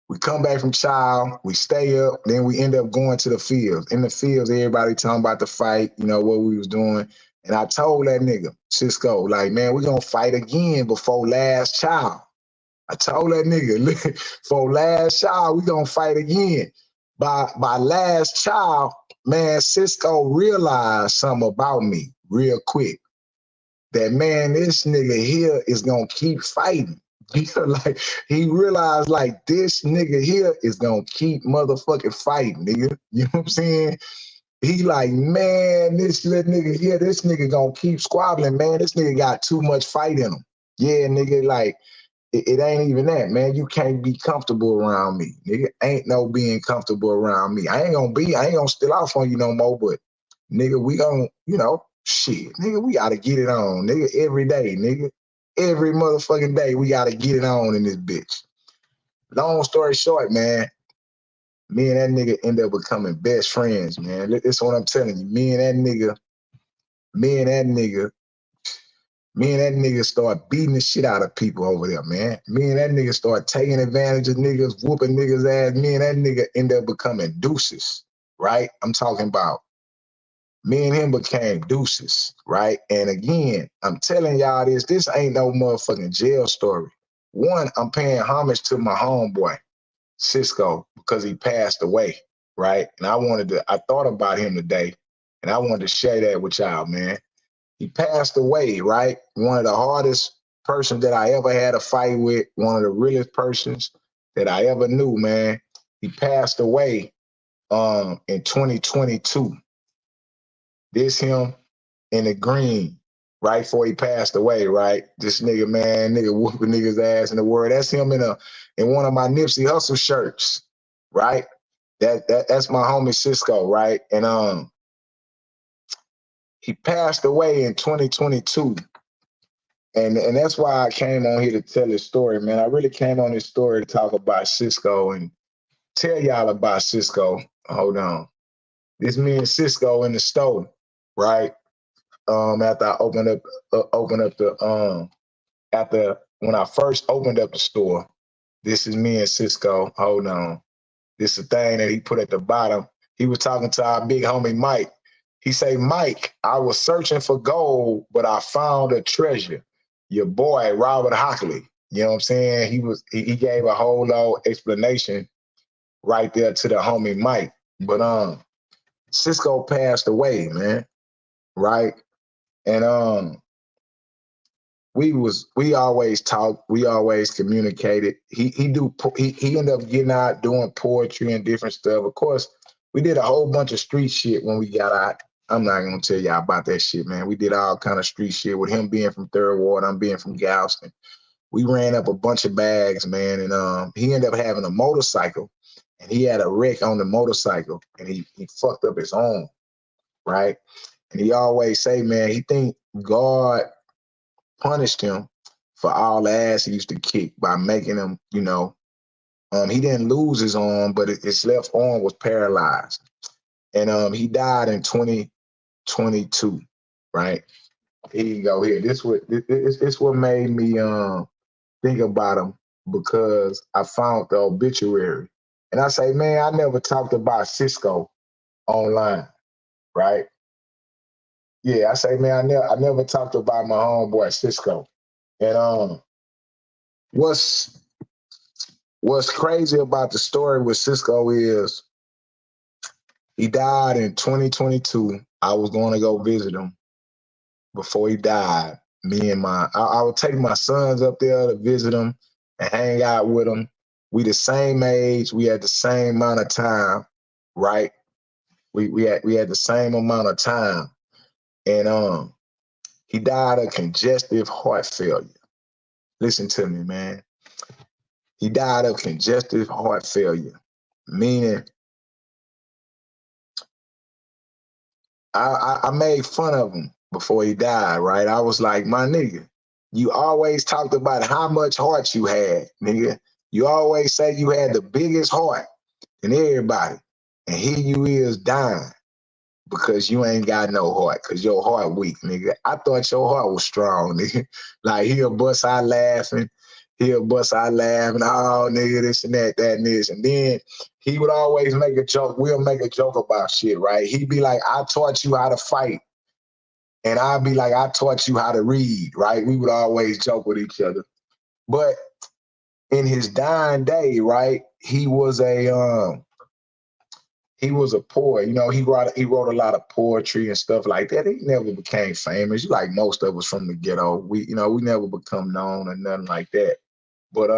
We come back from child, we stay up, then we end up going to the fields. In the fields, everybody talking about the fight, what we was doing. And I told that nigga, Cisco, like, man, we gonna fight again before last child. I told that nigga, for last child, we gonna fight again. By last child, man, Cisco realized something about me real quick. That, man, this nigga here is gonna keep fighting. Like, he realized, like, this nigga here is gonna keep motherfucking fighting, nigga. You know what I'm saying? He like, man, this little nigga here, this nigga gonna keep squabbling, man. This nigga got too much fight in him. Yeah, nigga, like, it ain't even that, man. You can't be comfortable around me, nigga. Ain't no being comfortable around me. I ain't gonna steal off on you no more, but, nigga, we gonna, shit, nigga, we gotta get it on, nigga, every day, nigga. Every motherfucking day, we gotta get it on in this bitch. Long story short, man, me and that nigga end up becoming best friends, man. That's what I'm telling you. Me and that nigga start beating the shit out of people over there, man. Me and that nigga start taking advantage of niggas, whooping niggas' ass. Me and that nigga end up becoming deuces, right? I'm talking about me and him became deuces, right? And again, I'm telling y'all this ain't no motherfucking jail story. One, I'm paying homage to my homeboy, Cisco, because he passed away, right? And I thought about him today, and I wanted to share that with y'all, man. He passed away, right? One of the hardest persons that I ever had a fight with, one of the realest persons that I ever knew, man. He passed away in 2022. This him in the green, right before he passed away, right? This nigga, man, nigga whooping niggas' ass in the world. That's him in one of my Nipsey Hussle shirts, right? That's my homie Cisco, right? And he passed away in 2022. And that's why I came on here to tell this story, man. I really came on this story to talk about Cisco and tell y'all about Cisco. Hold on. This me and Cisco in the store, right? After I opened up the after when I first opened up the store, this is me and Cisco. Hold on. This is the thing that he put at the bottom. He was talking to our big homie Mike. He say, Mike, I was searching for gold, but I found a treasure. Your boy, Robert Hockley. You know what I'm saying? He gave a whole lot explanation right there to the homie Mike. But Cisco passed away, man. Right? And we always talked, we always communicated. He ended up getting out doing poetry and different stuff. Of course, we did a whole bunch of street shit when we got out. I'm not gonna tell y'all about that shit, man. We did all kind of street shit with him being from Third Ward, I'm being from Galveston. We ran up a bunch of bags, man, and he ended up having a motorcycle, and he had a wreck on the motorcycle, and he fucked up his arm, right? And he always say, man, he think God punished him for all the ass he used to kick by making him, he didn't lose his arm, but his left arm was paralyzed. And he died in 2022, right? Here you go. Here, this what made me think about him, because I found the obituary. And I say, man, I never talked about Cisco online, right? Yeah, I say, man, I never talked about my homeboy Cisco. And what's crazy about the story with Cisco is he died in 2022. I was going to go visit him before he died. I would take my sons up there to visit him and hang out with him. We the same age. We had the same amount of time, right? We had the same amount of time, and he died of congestive heart failure. Listen to me, man. He died of congestive heart failure, meaning I made fun of him before he died, right? I was like, my nigga, you always talked about how much heart you had, nigga. You always say you had the biggest heart than everybody. And here you is dying because you ain't got no heart, because your heart weak, nigga. I thought your heart was strong, nigga. Like, he'll bust out laughing. Oh, nigga, this and that and this. And then he would always make a joke. We'll make a joke about shit, right? He'd be like, I taught you how to fight. And I'd be like, I taught you how to read, right? We would always joke with each other. But in his dying day, right, he was a poet. You know, he wrote a lot of poetry and stuff like that. He never became famous. Like most of us from the ghetto, we never become known or nothing like that. But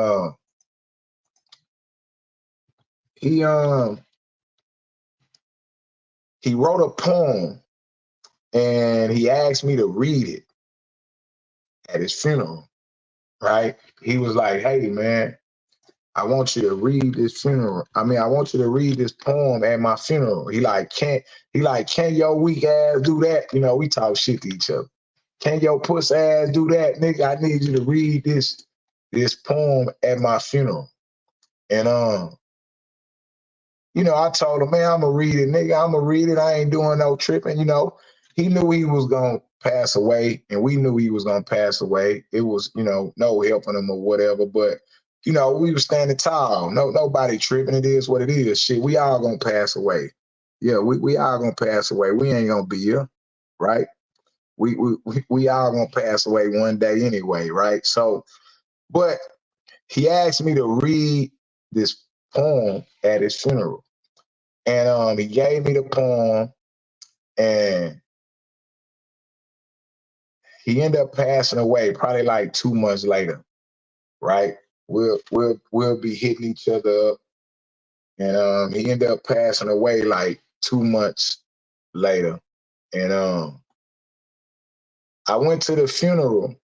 he wrote a poem, and he asked me to read it at his funeral, right? He was like, hey, man, I want you to read this I want you to read this poem at my funeral. He like, can your weak ass do that? You know, we talk shit to each other. Can your puss ass do that, nigga? I need you to read this poem at my funeral. And I told him, man, I'm gonna read it, nigga. I'm gonna read it. I ain't doing no tripping. You know, he knew he was gonna pass away, and we knew he was gonna pass away. It was, no helping him or whatever, but we were standing tall. Nobody tripping. It is what it is. Shit, we all gonna pass away. Yeah, we all gonna pass away. We ain't gonna be here, right? We all gonna pass away one day anyway, right? So, but he asked me to read this poem at his funeral. And he gave me the poem, and he ended up passing away probably like 2 months later, right? We'll be hitting each other up, and he ended up passing away like 2 months later. And I went to the funeral,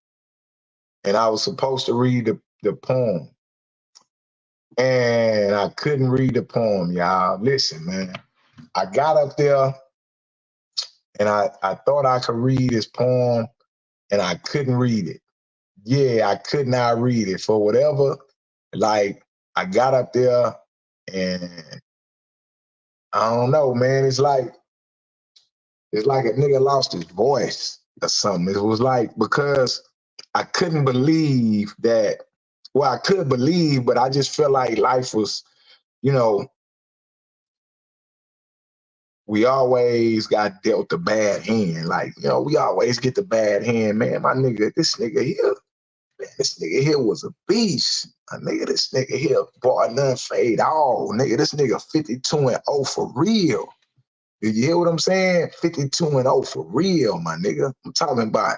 and I was supposed to read the poem, and I couldn't read the poem, y'all. Listen, man, I got up there, and I thought I could read his poem, and I couldn't read it. Yeah, I could not read it for whatever. Like, I got up there, and I don't know, man. It's like a nigga lost his voice or something. It was like, because I couldn't believe that. Well, I could believe, but I just felt like life was, you know, we always got dealt a bad hand. Like, you know, we always get the bad hand, man. My nigga, this nigga here was a beast. This nigga here, boy, none fade all. Nigga, this nigga 52-0 for real. Did you hear what I'm saying? 52-0 for real, my nigga. I'm talking about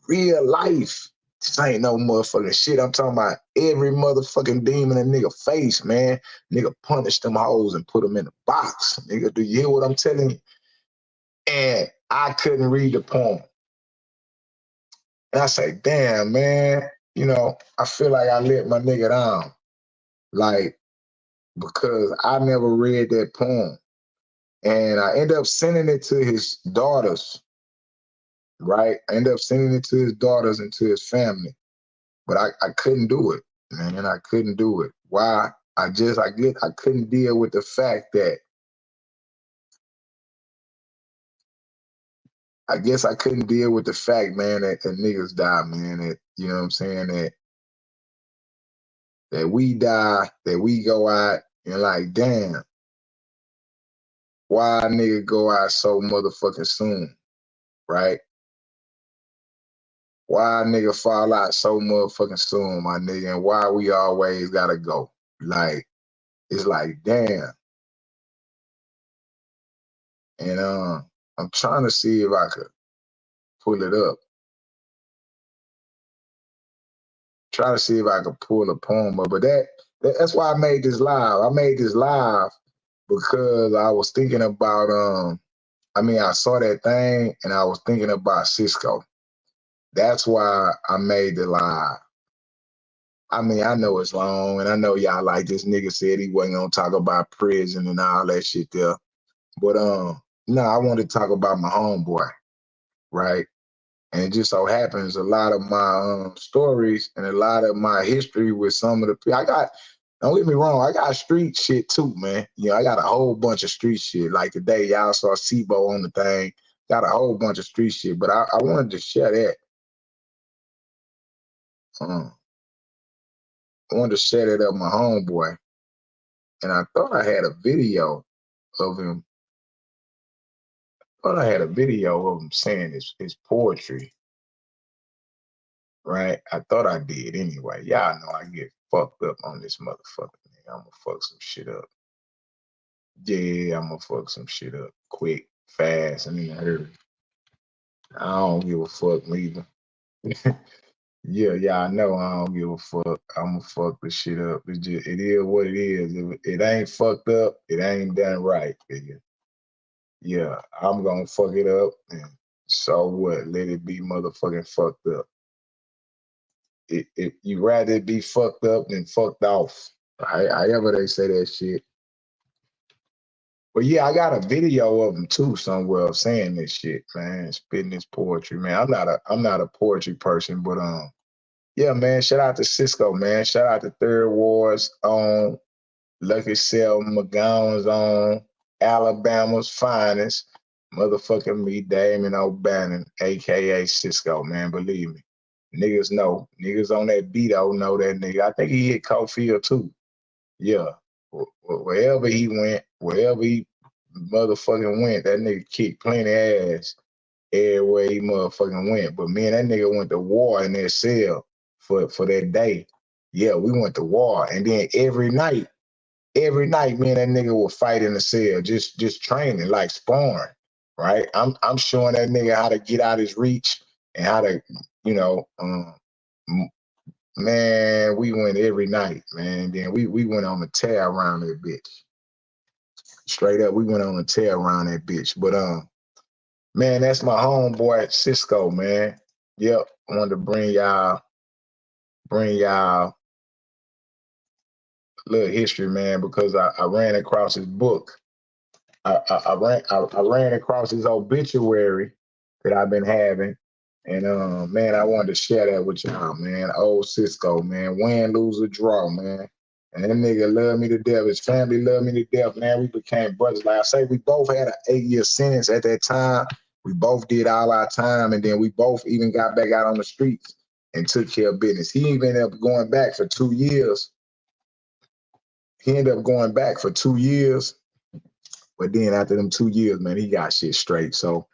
real life. This ain't no motherfucking shit. I'm talking about every motherfucking demon in nigga face, man. Nigga punish them hoes and put them in the box. Nigga, do you hear what I'm telling you? And I couldn't read the poem. And I say, damn, man, you know, I feel like I let my nigga down. Like, because I never read that poem. And I end up sending it to his daughters, right? I end up sending it to his daughters and to his family. But I couldn't do it, man. I couldn't do it. Why? I couldn't deal with the fact that I guess I couldn't deal with the fact, man, that niggas die, man. That, you know what I'm saying? That we die, that we go out and like, damn, why a nigga go out so motherfucking soon, right? Why a nigga fall out so motherfucking soon, my nigga, and why we always gotta go? Like, it's like, damn. And I'm trying to see if I could pull it up. Try to see if I could pull a poem up. But that's why I made this live. I made this live because I was thinking about I saw that thing and I was thinking about Cisco. That's why I made the live. I mean, I know it's long, and I know y'all like this nigga said he wasn't gonna talk about prison and all that shit there. But no, I want to talk about my homeboy, right? And it just so happens a lot of my stories and a lot of my history with some of the people don't get me wrong, I got street shit too, man. You know, I got a whole bunch of street shit. Like today, y'all saw Sibo on the thing. Got a whole bunch of street shit, but I wanted to share that. I wanted to share that up my homeboy. And I thought I had a video of him. I thought I had a video of him saying his poetry. Right? I thought I did anyway. Y'all know I get fucked up on this motherfucker. I'm gonna fuck some shit up. Yeah, I'm gonna fuck some shit up quick, fast, and in a hurry. I don't give a fuck neither. Yeah, I know I don't give a fuck. I'm gonna fuck the shit up. It is what it is. If it ain't fucked up, it ain't done right, nigga. Yeah, I'm gonna fuck it up, and so what? Let it be motherfucking fucked up. If you rather it be fucked up than fucked off. However they say that shit. But yeah, I got a video of him too somewhere saying this shit, man, spitting this poetry, man. I'm not a poetry person, but yeah, man, shout out to Cisco, man. Shout out to Third Ward's on, Lucky Cell McGowan's on, Alabama's finest, motherfucking me, Damion Obadan, aka Cisco, man. Believe me. Niggas know. Niggas on that beat, I know that nigga. I think he hit Cofield too. Yeah. Wherever he went, wherever he motherfucking went, that nigga kicked plenty ass everywhere he motherfucking went. But me and that nigga went to war in that cell for that day. Yeah, we went to war. And then every night, me and that nigga would fight in the cell, just training, like sparring, right? I'm showing that nigga how to get out his reach and how to, you know, man, we went every night, man. Then we went on a tear around that bitch. Straight up, we went on a tear around that bitch. But man, that's my homeboy Cisco, man. Yep, I wanted to bring y'all a little history, man, because I ran across his book. I ran across his obituary that I've been having. And man, I wanted to share that with y'all, man. Old Cisco, man. Win, lose, or draw, man. And that nigga loved me to death. His family loved me to death, man. We became brothers. Like I say, we both had an 8-year sentence at that time. We both did all our time, and then we both even got back out on the streets and took care of business. He even ended up going back for 2 years. But then after them 2 years, man, he got shit straight. So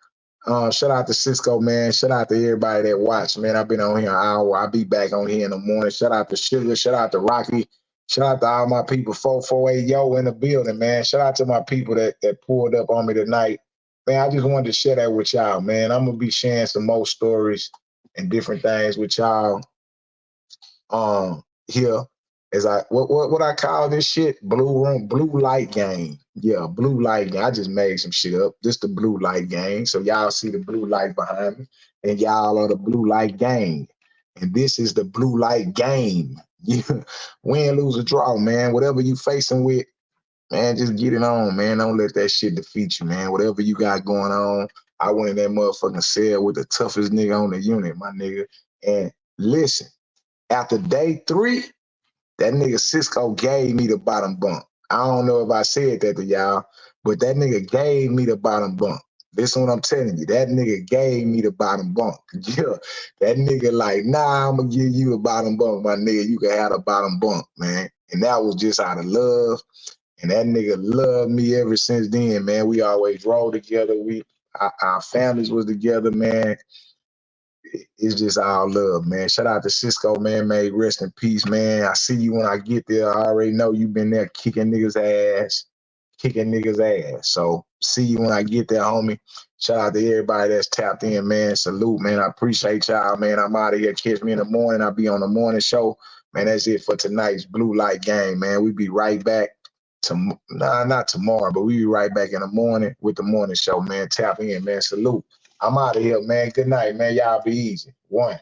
shout out to Cisco, man. Shout out to everybody that watched, man. I've been on here an hour. I'll be back on here in the morning. Shout out to Sugar. Shout out to Rocky. Shout out to all my people, 448 Yo in the building, man. Shout out to my people that pulled up on me tonight. Man, I just wanted to share that with y'all, man. I'm going to be sharing some more stories and different things with y'all here. As what I call this shit? Blue light game. Yeah, blue light game. I just made some shit up. Just the blue light game. So y'all see the blue light behind me. And y'all are the blue light gang. And this is the blue light game. Win, lose, or draw, man. Whatever you facing with, man, just get it on, man. Don't let that shit defeat you, man. Whatever you got going on. I went in that motherfucking cell with the toughest nigga on the unit, my nigga. And listen, after day 3, that nigga Cisco gave me the bottom bunk. I don't know if I said that to y'all, but that nigga gave me the bottom bunk. This is what I'm telling you. That nigga gave me the bottom bunk. Yeah, that nigga like, nah, I'm going to give you a bottom bunk, my nigga. You can have a bottom bunk, man. And that was just out of love. And that nigga loved me ever since then, man. We always rolled together. Our families was together, man. It's just all love, man. Shout out to Cisco, man. May rest in peace, man. I see you when I get there. I already know you've been there kicking niggas' ass. So see you when I get there, homie. Shout out to everybody that's tapped in, man. Salute, man. I appreciate y'all, man. I'm out of here. Catch me in the morning. I'll be on the morning show. Man, that's it for tonight's Blue Light game, man. We be right back. Not tomorrow, but we be right back in the morning with the morning show, man. Tap in, man. Salute. I'm out of here, man. Good night, man. Y'all be easy. 1.